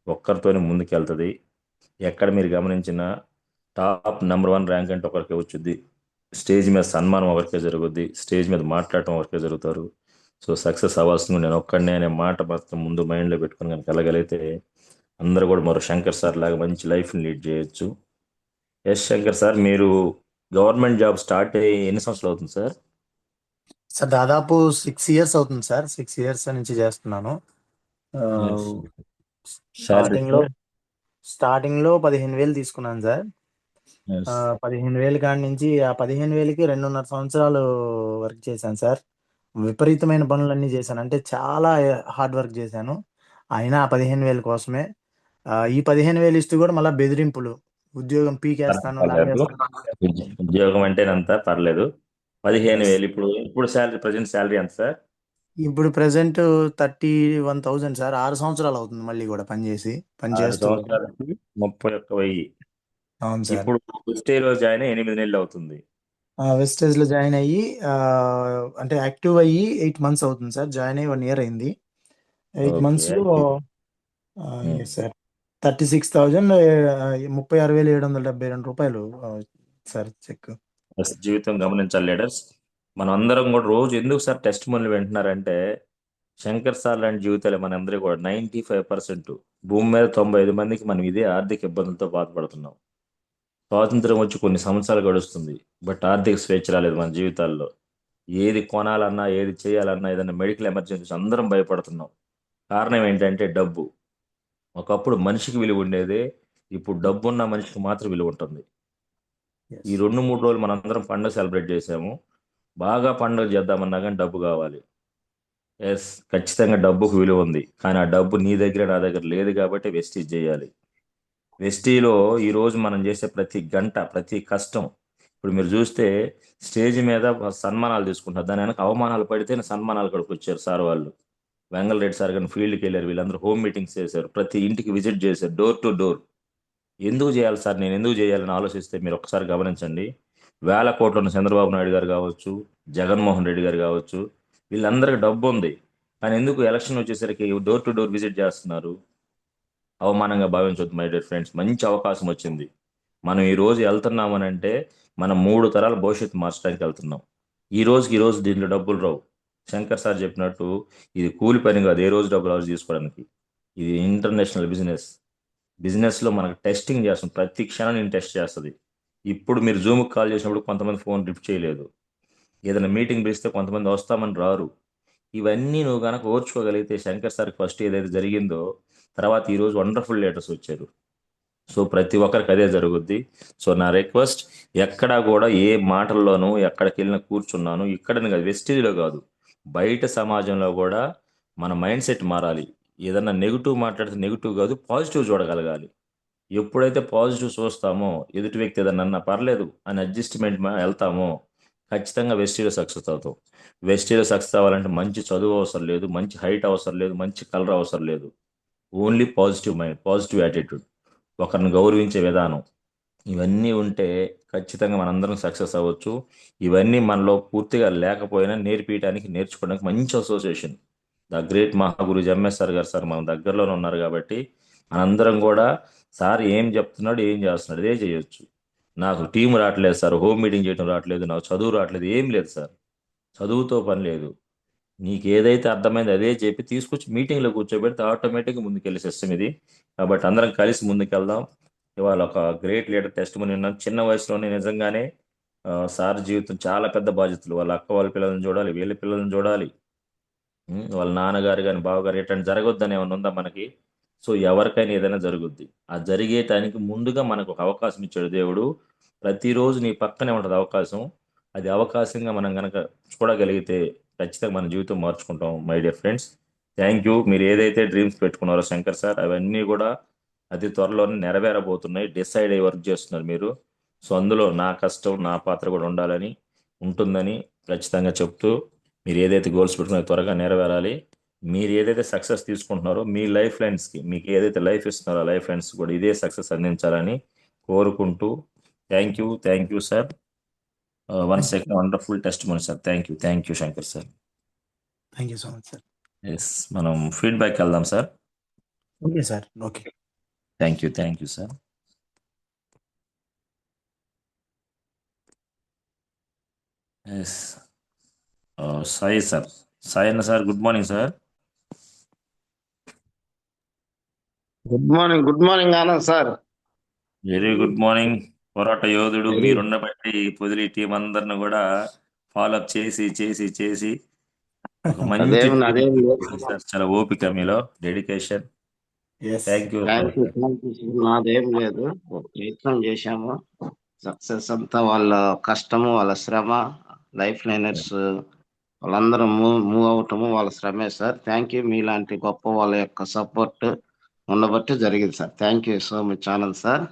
ఒక్కరితోనే ముందుకు వెళ్తుంది. ఎక్కడ మీరు గమనించిన టాప్ నెంబర్ 1 ర్యాంక్ అంటే ఒకరికి వచ్చుద్ది, స్టేజ్ మీద సన్మానం ఒకరికే జరుగుద్ది, స్టేజ్ మీద మాట్లాడటం ఒకరికే జరుగుతారు. సో సక్సెస్ అవ్వాల్సింది నేను ఒక్కడనే అనే మాట మాత్రం ముందు మైండ్లో పెట్టుకుని కనుక వెళ్ళగలిగితే అందరూ కూడా మరో శంకర్ సార్ లాగా మంచి లైఫ్ని లీడ్ చేయొచ్చు. ఎస్ శంకర్ సార్, మీరు గవర్నమెంట్ జాబ్ స్టార్ట్ అయ్యి ఎన్ని సంవత్సరాలు అవుతుంది సార్? సార్ దాదాపు 6 years అవుతుంది సార్. 6 years నుంచి చేస్తున్నాను. శాలరీ స్టార్టింగ్ లో సార్? స్టార్టింగ్ లో 15,000 తీసుకున్నాను సార్. ఎస్. 15,000 కాడి నుంచి ఆ 15,000కి 2.5 సంవత్సరాలు వర్క్ చేశాను సార్. విపరీతమైన పనులన్నీ చేశాను, అంటే చాలా హార్డ్ వర్క్ చేశాను. అయినా ఆ 15,000 కోసమే ఈ 15,000 ఇస్తూ కూడా మళ్ళీ బెదిరింపులు, ఉద్యోగం పీకేస్తాను, పర్లేదు, లాగేస్తాను. ఉద్యోగం అంటేనంత పర్లేదు. 15,000 Yes. ఇప్పుడు ఇప్పుడు శాలరీ, ప్రజెంట్ శాలరీ ఎంత సార్? ఇప్పుడు ప్రెసెంట్ 31,000 సార్. 6 సంవత్సరాలు అవుతుంది మళ్ళీ కూడా పని 6 చేస్తూ కూడా. సంవత్సరాలకి 31,000. అవును సార్. ఇప్పుడు స్టేలో జాయిన్ అయ్యి 8 నెలలు అవుతుంది. వెస్టేజ్ లో జాయిన్ అయ్యి అంటే యాక్టివ్ అయ్యి 8 months అవుతుంది సార్. జాయిన్ అయ్యి 1 year అయింది. Eight okay. మంత్స్ లో ఎస్ సార్, 36,000, 36,772 రూపాయలు సార్ చెక్. జీవితం గమనించాలి లీడర్స్. మనం అందరం కూడా రోజు ఎందుకు సార్ టెస్ట్ మనలు వింటున్నారంటే, శంకర్ సార్ లాంటి జీవితాలే మనందరూ కూడా 95%. భూమి మీద 95 మందికి మనం ఇదే ఆర్థిక ఇబ్బందులతో బాధపడుతున్నాం. స్వాతంత్రం వచ్చి కొన్ని సంవత్సరాలు గడుస్తుంది, బట్ ఆర్థిక స్వేచ్ఛ రాలేదు మన జీవితాల్లో. ఏది కొనాలన్నా, ఏది చేయాలన్నా, ఏదైనా మెడికల్ ఎమర్జెన్సీ అందరం భయపడుతున్నాం. కారణం ఏంటంటే డబ్బు. ఒకప్పుడు మనిషికి విలువ ఉండేదే, ఇప్పుడు డబ్బు ఉన్న మనిషికి మాత్రం విలువ ఉంటుంది. ఈ ఎస్. 2-3 రోజులు మనందరం పండుగ సెలబ్రేట్ చేసాము. బాగా పండుగ చేద్దామన్నా కానీ డబ్బు కావాలి. ఎస్, ఖచ్చితంగా డబ్బుకు విలువ ఉంది, కానీ ఆ డబ్బు నీ దగ్గర నా దగ్గర లేదు కాబట్టి వెస్టీజ్ చేయాలి. వెస్టీలో ఈ రోజు మనం చేసే ప్రతి గంట, ప్రతి కష్టం, ఇప్పుడు మీరు చూస్తే స్టేజ్ మీద సన్మానాలు తీసుకుంటారు, దాని వెనక అవమానాలు పడితే సన్మానాలు ఇక్కడికి వచ్చారు సార్ వాళ్ళు. వెంగళరెడ్డి సార్ కానీ ఫీల్డ్కి వెళ్ళారు, వీళ్ళందరూ హోమ్ మీటింగ్స్ చేశారు, ప్రతి ఇంటికి విజిట్ చేశారు, డోర్ టు డోర్. ఎందుకు చేయాలి సార్, నేను ఎందుకు చేయాలని ఆలోచిస్తే మీరు ఒకసారి గమనించండి. వేల కోట్లు ఉన్న చంద్రబాబు నాయుడు గారు కావచ్చు, జగన్మోహన్ రెడ్డి గారు కావచ్చు, వీళ్ళందరికీ డబ్బు ఉంది, కానీ ఎందుకు ఎలక్షన్ వచ్చేసరికి డోర్ టు డోర్ విజిట్ చేస్తున్నారు? అవమానంగా భావించవద్దు మై డియర్ ఫ్రెండ్స్, మంచి అవకాశం వచ్చింది. మనం ఈ రోజు వెళ్తున్నామని అంటే మనం 3 తరాల భవిష్యత్తు మార్చడానికి వెళ్తున్నాం. ఈ రోజు దీంట్లో డబ్బులు రావు. శంకర్ సార్ చెప్పినట్టు ఇది కూలి పని కాదు, ఏ రోజు డబ్బులు రోజు తీసుకోవడానికి. ఇది ఇంటర్నేషనల్ బిజినెస్. బిజినెస్లో మనకు టెస్టింగ్ చేస్తుంది, ప్రతి క్షణం నేను టెస్ట్ చేస్తుంది. ఇప్పుడు మీరు జూమ్కి కాల్ చేసినప్పుడు కొంతమంది ఫోన్ లిఫ్ట్ చేయలేదు, ఏదైనా మీటింగ్ పిలిస్తే కొంతమంది వస్తామని రారు. ఇవన్నీ నువ్వు కనుక ఓర్చుకోగలిగితే శంకర్ సార్కి ఫస్ట్ ఏదైతే జరిగిందో, తర్వాత ఈరోజు వండర్ఫుల్ లీడర్స్ వచ్చారు. సో ప్రతి ఒక్కరికి అదే జరుగుద్ది. సో నా రిక్వెస్ట్, ఎక్కడా కూడా ఏ మాటల్లోనూ ఎక్కడికి వెళ్ళినా కూర్చున్నాను ఇక్కడని కాదు, వెస్టేజ్లో కాదు, బయట సమాజంలో కూడా మన మైండ్ సెట్ మారాలి. ఏదన్నా నెగిటివ్ మాట్లాడితే నెగిటివ్ కాదు, పాజిటివ్ చూడగలగాలి. ఎప్పుడైతే పాజిటివ్ చూస్తామో, ఎదుటి వ్యక్తి ఏదన్నా అన్నా పర్లేదు అని అడ్జస్ట్మెంట్ వెళ్తామో, ఖచ్చితంగా వెస్టీలో సక్సెస్ అవుతాం. వెస్టీలో సక్సెస్ అవ్వాలంటే మంచి చదువు అవసరం లేదు, మంచి హైట్ అవసరం లేదు, మంచి కలర్ అవసరం లేదు. Only positive mind, positive attitude, ఒకరిని గౌరవించే విధానం, ఇవన్నీ ఉంటే ఖచ్చితంగా మనందరం సక్సెస్ అవ్వచ్చు. ఇవన్నీ మనలో పూర్తిగా లేకపోయినా నేర్పించడానికి, నేర్చుకోవడానికి మంచి association the great Mahaguru MSR గారు సార్ మన దగ్గరలోనే ఉన్నారు కాబట్టి మనందరం కూడా సార్ ఏం చెప్తున్నాడు, ఏం చేస్తున్నాడు ఇదే చేయొచ్చు. నాకు టీం రావట్లేదు సార్, హోమ్ మీటింగ్ చేయడం రావట్లేదు, నాకు చదువు రావట్లేదు, ఏం లేదు సార్, చదువుతో పని లేదు. నీకు ఏదైతే అర్థమైంది అదే చెప్పి తీసుకొచ్చి మీటింగ్లో కూర్చోబెడితే ఆటోమేటిక్గా ముందుకెళ్ళే సిస్టమ్ ఇది. కాబట్టి అందరం కలిసి ముందుకెళ్దాం. ఇవాళ ఒక గ్రేట్ లీడర్ టెస్ట్ మని ఉన్నాను, చిన్న వయసులోనే నిజంగానే సార్ జీవితం చాలా పెద్ద బాధ్యతలు, వాళ్ళ అక్క వాళ్ళ పిల్లల్ని చూడాలి, వీళ్ళ పిల్లల్ని చూడాలి, వాళ్ళ నాన్నగారు కానీ బావగారు ఎట్లాంటి జరగొద్దని ఏమైనా ఉందా మనకి? సో ఎవరికైనా ఏదైనా జరుగుద్ది. ఆ జరిగేటానికి ముందుగా మనకు ఒక అవకాశం ఇచ్చాడు దేవుడు. ప్రతిరోజు నీ పక్కనే ఉంటుంది అవకాశం. అది అవకాశంగా మనం గనక చూడగలిగితే ఖచ్చితంగా మన జీవితం మార్చుకుంటాం my dear friends. Thank you. మీరు ఏదైతే డ్రీమ్స్ పెట్టుకున్నారో శంకర్ సార్, అవన్నీ కూడా అతి త్వరలోనే నెరవేరబోతున్నాయి. డిసైడ్ అయ్యి వర్క్ చేస్తున్నారు మీరు. సో అందులో నా కష్టం, నా పాత్ర కూడా ఉండాలని, ఉంటుందని ఖచ్చితంగా చెప్తూ, మీరు ఏదైతే గోల్స్ పెట్టుకున్నారో త్వరగా నెరవేరాలి. మీరు ఏదైతే సక్సెస్ తీసుకుంటున్నారో మీ లైఫ్ లైన్స్కి, మీకు ఏదైతే లైఫ్ ఇస్తున్నారో లైఫ్ లైన్స్ కూడా ఇదే సక్సెస్ అందించాలని కోరుకుంటూ, thank you sir. One thank second, wonderful testimony sir. Thank you Shankar sir. You so much sir. Yes, మనం ఫీడ్బ్యాక్ వెళ్దాం sir. Okay sir. Okay. Thank you sir. Yes, Sai sir. Sai అన్న sir, good morning sir. Good morning Anand sir. Very good morning. పోరాట యోధుడు వెరీ మీరున్న బట్టి పొదిలి టీం అందరిని కూడా ఫాలోఅప్ చేసి చేసి చేసి ఒక మంచి అదేం టీం అదేం లేదు. సార్. చాలా ఓపిక మీలో, dedication. Yes. Thank you thank you నాదేం లేదు. ప్రయత్నం చేశాము. సక్సెస్ అంతా వాళ్ళ కష్టము, వాళ్ళ శ్రమ, లైఫ్ లైనర్స్ వాళ్ళందరూ మూవ్ అవటము వాళ్ళ శ్రమే సార్. Thank you. మీలాంటి గొప్ప వాళ్ళ యొక్క సపోర్ట్ ఉండబట్టి జరిగింది sir. Thank you so much Anand sir.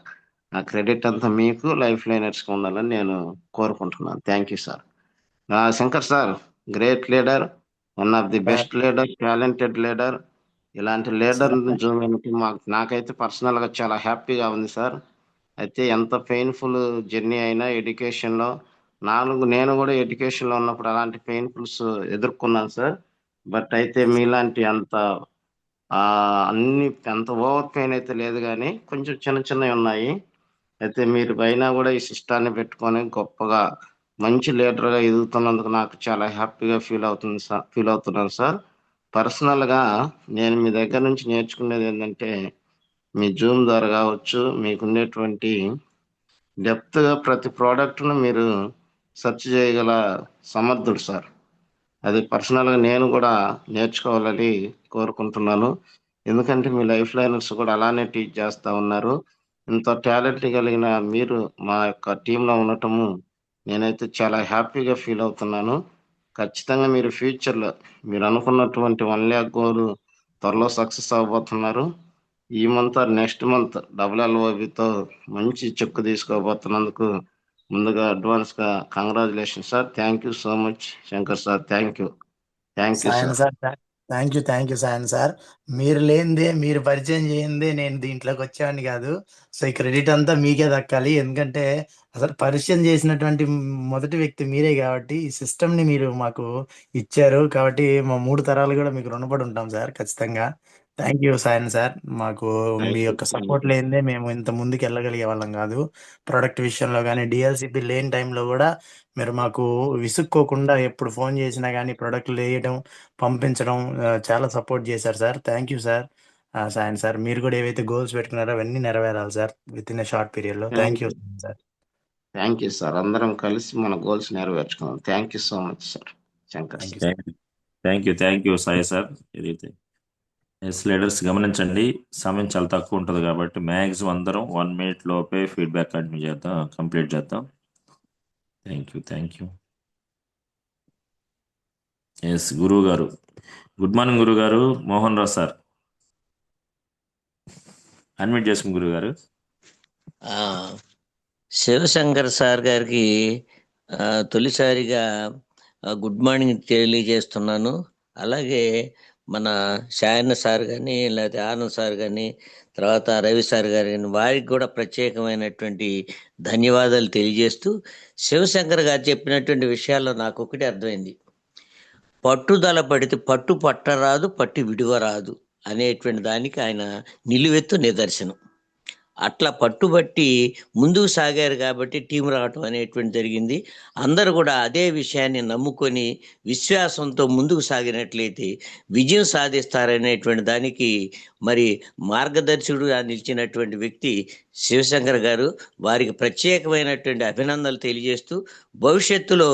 ఆ క్రెడిట్ అంతా మీకు, లైఫ్ లైనర్స్కి ఉండాలని నేను కోరుకుంటున్నాను. Thank you sir. Shankar sir, great leader, one of the best leader, talented leader. ఇలాంటి లీడర్ నాకైతే పర్సనల్ గా చాలా హ్యాపీగా ఉంది సార్. అయితే ఎంత పెయిన్ఫుల్ జర్నీ అయినా ఎడ్యుకేషన్ లో నేను కూడా ఎడ్యుకేషన్ లో ఉన్నప్పుడు అలాంటి పెయిన్ఫుల్స్ ఎదుర్కొన్నాను సార్. బట్ అయితే మీలాంటి అంత ఆ అన్ని అంత ఓవర్ పెయిన్ అయితే లేదు, కానీ కొంచెం చిన్న చిన్నవి ఉన్నాయి. అయితే మీరు పైన కూడా ఈ సిస్టాన్ని పెట్టుకొని గొప్పగా మంచి లీడర్ గా ఎదుగుతున్నందుకు నాకు చాలా హ్యాపీగా ఫీల్ అవుతున్నాను సార్. పర్సనల్ గా నేను మీ దగ్గర నుంచి నేర్చుకునేది ఏంటంటే, మీ జూమ్ ద్వారా కావచ్చు, మీకుండేటువంటి డెప్త్ గా ప్రతి ప్రోడక్ట్ ను మీరు సెర్చ్ చేయగల సమర్థుడు సార్. అది పర్సనల్ గా నేను కూడా నేర్చుకోవాలని కోరుకుంటున్నాను. ఎందుకంటే మీ లైఫ్ లైనర్స్ కూడా అలానే టీచ్ చేస్తా ఉన్నారు. ఇంత టాలెంట్ కలిగిన మీరు మా యొక్క టీంలో ఉండటము నేనైతే చాలా హ్యాపీగా ఫీల్ అవుతున్నాను. ఖచ్చితంగా మీరు ఫ్యూచర్‌లో మీరు అనుకున్నటువంటి 1,00,000 గోల్ త్వరలో సక్సెస్ అవ్వబోతున్నారు. ఈ మంత్ ఆర్ నెక్స్ట్ మంత్ డబ్ల్యూఎల్ఓబితో మంచి చెక్ తీసుకోబోతున్నందుకు ముందుగా అడ్వాన్స్‌గా congratulations sir. Thank you so much Shankar sir. Thank you. Thank you Sion sir. Sir, thank you Sion sir. మీరు లేనిదే, మీరు పరిచయం చేయందే నేను దీంట్లోకి వచ్చేవాడిని కాదు. సో ఈ క్రెడిట్ అంతా మీకే దక్కాలి. ఎందుకంటే అసలు పరిచయం చేసినటువంటి మొదటి వ్యక్తి మీరే కాబట్టి ఈ సిస్టమ్ని మీరు మాకు ఇచ్చారు. కాబట్టి మా 3 తరాలు కూడా మీకు రుణపడి ఉంటాం సార్ ఖచ్చితంగా. Thank you Sion sir. మాకు మీ థ్యాంక్ యూ. యొక్క సపోర్ట్ లేనిదే మేము ఇంత ముందుకు వెళ్ళగలిగే వాళ్ళం కాదు. ప్రొడక్ట్ విషయంలో కానీ, డిఎల్సిపి లేని టైంలో కూడా మీరు మాకు విసుక్కోకుండా ఎప్పుడు ఫోన్ చేసినా కానీ ప్రొడక్ట్లు వేయడం, పంపించడం చాలా సపోర్ట్ చేశారు sir. Thank you sir. Sayan sir, మీరు కూడా ఏవైతే గోల్స్ పెట్టుకున్నారో అవన్నీ నెరవేరాలి sir within a short పీరియడ్లో. Thank thank you you. Sir. Thank you sir. అందరం కలిసి మన గోల్స్ నెరవేర్చుకుందాం. Thank you so much sir. Shankar thank sir. You. Thank you Sai sir. ఏదైతే ఎస్ లీడర్స్ గమనించండి, సమయం చాలా తక్కువ ఉంటుంది కాబట్టి మ్యాక్సిమం అందరం 1 minute లోపే ఫీడ్బ్యాక్ కంటిన్యూ చేద్దాం, కంప్లీట్ చేద్దాం. Thank you. ఎస్ గురువు గారు. గుడ్ మార్నింగ్ గురువు గారు. మోహన్ రావు సార్ అన్మ్యూట్ చేసుకుని గురువు గారు. ఆ, శివశంకర్ సార్ గారికి తొలిసారిగా గుడ్ మార్నింగ్ తెలియజేస్తున్నాను. అలాగే మన శాయన్న సార్ కానీ, లేకపోతే ఆనంద్ సార్ కానీ, తర్వాత రవి సార్ గారు కానీ, వారికి కూడా ప్రత్యేకమైనటువంటి ధన్యవాదాలు తెలియజేస్తూ, శివశంకర్ గారు చెప్పినటువంటి విషయాల్లో నాకు ఒకటి అర్థమైంది. పట్టుదల పడితే పట్టు పట్టరాదు, పట్టి విడువరాదు అనేటువంటి దానికి ఆయన నిలువెత్తు నిదర్శనం. అట్లా పట్టుబట్టి ముందుకు సాగారు కాబట్టి టీం రావటం అనేటువంటి జరిగింది. అందరూ కూడా అదే విషయాన్ని నమ్ముకొని విశ్వాసంతో ముందుకు సాగినట్లయితే విజయం సాధిస్తారనేటువంటి దానికి మరి మార్గదర్శకుడుగా నిలిచినటువంటి వ్యక్తి శివశంకర్ గారు. వారికి ప్రత్యేకమైనటువంటి అభినందనలు తెలియజేస్తూ భవిష్యత్తులో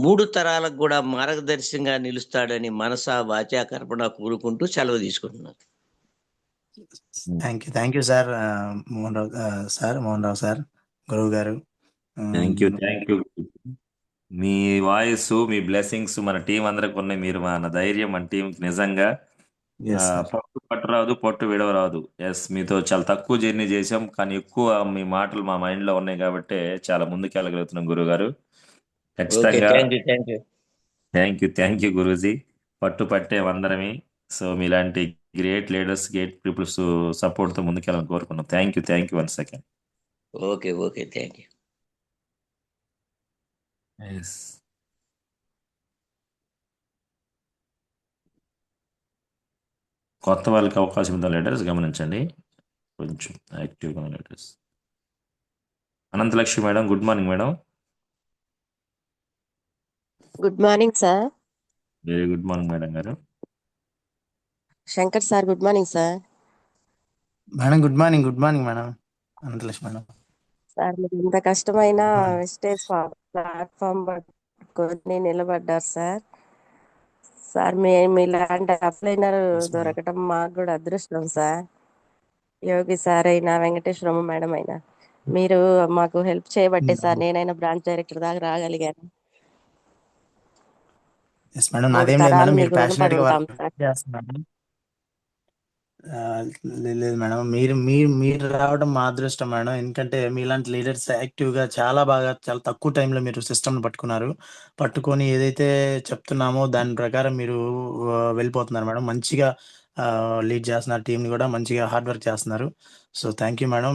3 తరాలకు కూడా మార్గదర్శకంగా నిలుస్తాడని మనసా వాచా కర్పణ కోరుకుంటూ సెలవు తీసుకుంటున్నాను. Thank you sir. Mohan Rao sir, గురువు గారు. Thank you. Me voice, me blessings మన టీం అందరికి ఉన్నాయి. మీరు మన ధైర్యం మన టీంకి నిజంగా. Yes, sir. పట్టు పట్టరాదు, పట్టు విడవరాదు. ఎస్, మీతో చాలా తక్కువ జర్నీ చేసాం, కానీ ఎక్కువ మీ మాటలు మా మైండ్ లో ఉన్నాయి కాబట్టి చాలా ముందుకు వెళ్ళగలుగుతున్నాం గురువు గారు. ఓకే, ఖచ్చితంగా. Thank you. గురూజీ. పట్టు పట్టే అందరమే. సో మీలాంటి great leaders, great peoples support తో ముందుకెళ్ళాలని కోరుకున్నాం. Thank you 1 second. Okay, thank you. Yes. కొత్త వాళ్ళకి అవకాశం ఇద్దాం లీడర్స్, గమనించండి కొంచెం యాక్టివ్గా leaders. Anantalakshmi madam, good morning madam. Good morning sir. Very good morning madam గారు. Shankar sir, good morning sir. Madam good morning madam. Anantalakshmi madam. Sir మీరు ఇంత కష్టమైన Good morning. వెస్టేజ్ ప్లాట్ఫామ్ పట్టుకొని నిలబడ్డారు సార్. సార్ మీలాంటి అప్లైనర్ Yes, madam. దొరకటం మాకు కూడా అదృష్టం సార్. యోగి సార్ అయినా, వెంకటేశ్వరమ్మ మేడం అయినా మీరు మాకు హెల్ప్ చేయబట్టే సార్ నేనైనా బ్రాంచ్ డైరెక్టర్ దాకా రాగలిగాను. ఎస్ మేడం, 3 నాదేం లేదు తరాలు మేడం, మీరు మీకు రుణపడి ప్యాషనెట్ గా ఉంటాం వర్క్ సార్. చేస్తున్నారు. లేదు మేడం, మీరు రావడం మా అదృష్టం మేడం. ఎందుకంటే మీలాంటి లీడర్స్ యాక్టివ్ గా చాలా తక్కువ టైంలో మీరు సిస్టమ్ పట్టుకొని ఏదైతే చెప్తున్నామో దాని ప్రకారం మీరు వెళ్ళిపోతున్నారు మేడం. మంచిగా లీడ్ చేస్తున్నారు టీంని కూడా, మంచిగా హార్డ్ వర్క్ చేస్తున్నారు. So thank you madam.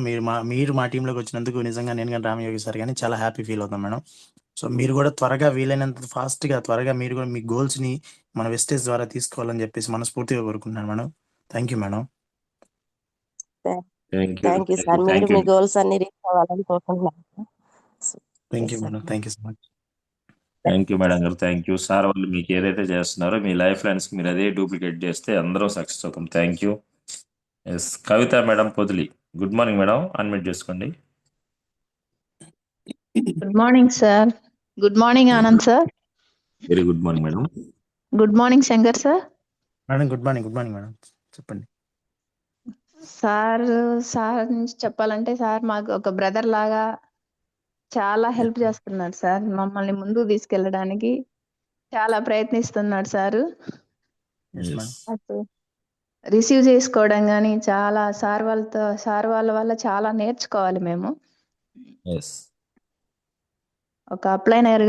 మీరు మా టీంలోకి వచ్చినందుకు నిజంగా నేను కానీ రామయోగి సార్ కానీ చాలా హ్యాపీ ఫీల్ అవుతాం మేడం. సో మీరు కూడా త్వరగా వీలైనంత త్వరగా మీరు కూడా మీ గోల్స్ ని మన వెస్టేజ్ ద్వారా తీసుకోవాలని చెప్పేసి మనస్ఫూర్తిగా కోరుకుంటున్నాను madam. Thank you madam. Thank you sir. మీరు మీ గోల్స్ అన్ని రీచ్ అవ్వాలని కోరుకుంటున్నాను. Thank you madam. Thank you so much. Thank you madam గారు. Thank you sir. వాళ్ళు మీకు ఏదైతే చేస్తున్నారో మీ లైఫ్ లైన్స్ మీరు అదే డూప్లికేట్ చేస్తే అందరూ సక్సెస్ అవుతాం. Thank you. Yes, Kavitha madam Podili, good morning madam. Unmute చేసుకోండి. Good morning sir. Good morning Anand sir. Very good morning madam. Good morning Shankar sir. Madam good morning madam. చెప్పండి సార్ నుంచి చెప్పాలంటే సార్ మాకు ఒక బ్రదర్ లాగా చాలా హెల్ప్ చేస్తున్నాడు సార్. మమ్మల్ని ముందుకు తీసుకెళ్ళడానికి చాలా ప్రయత్నిస్తున్నాడు సారు. Yes Yes. మ్యామ్. అటు రిసీవ్ చేసుకోవడం కానీ చాలా సార్ వాళ్ళ వల్ల చాలా నేర్చుకోవాలి మేము. Yes. ఒక అప్లైనర్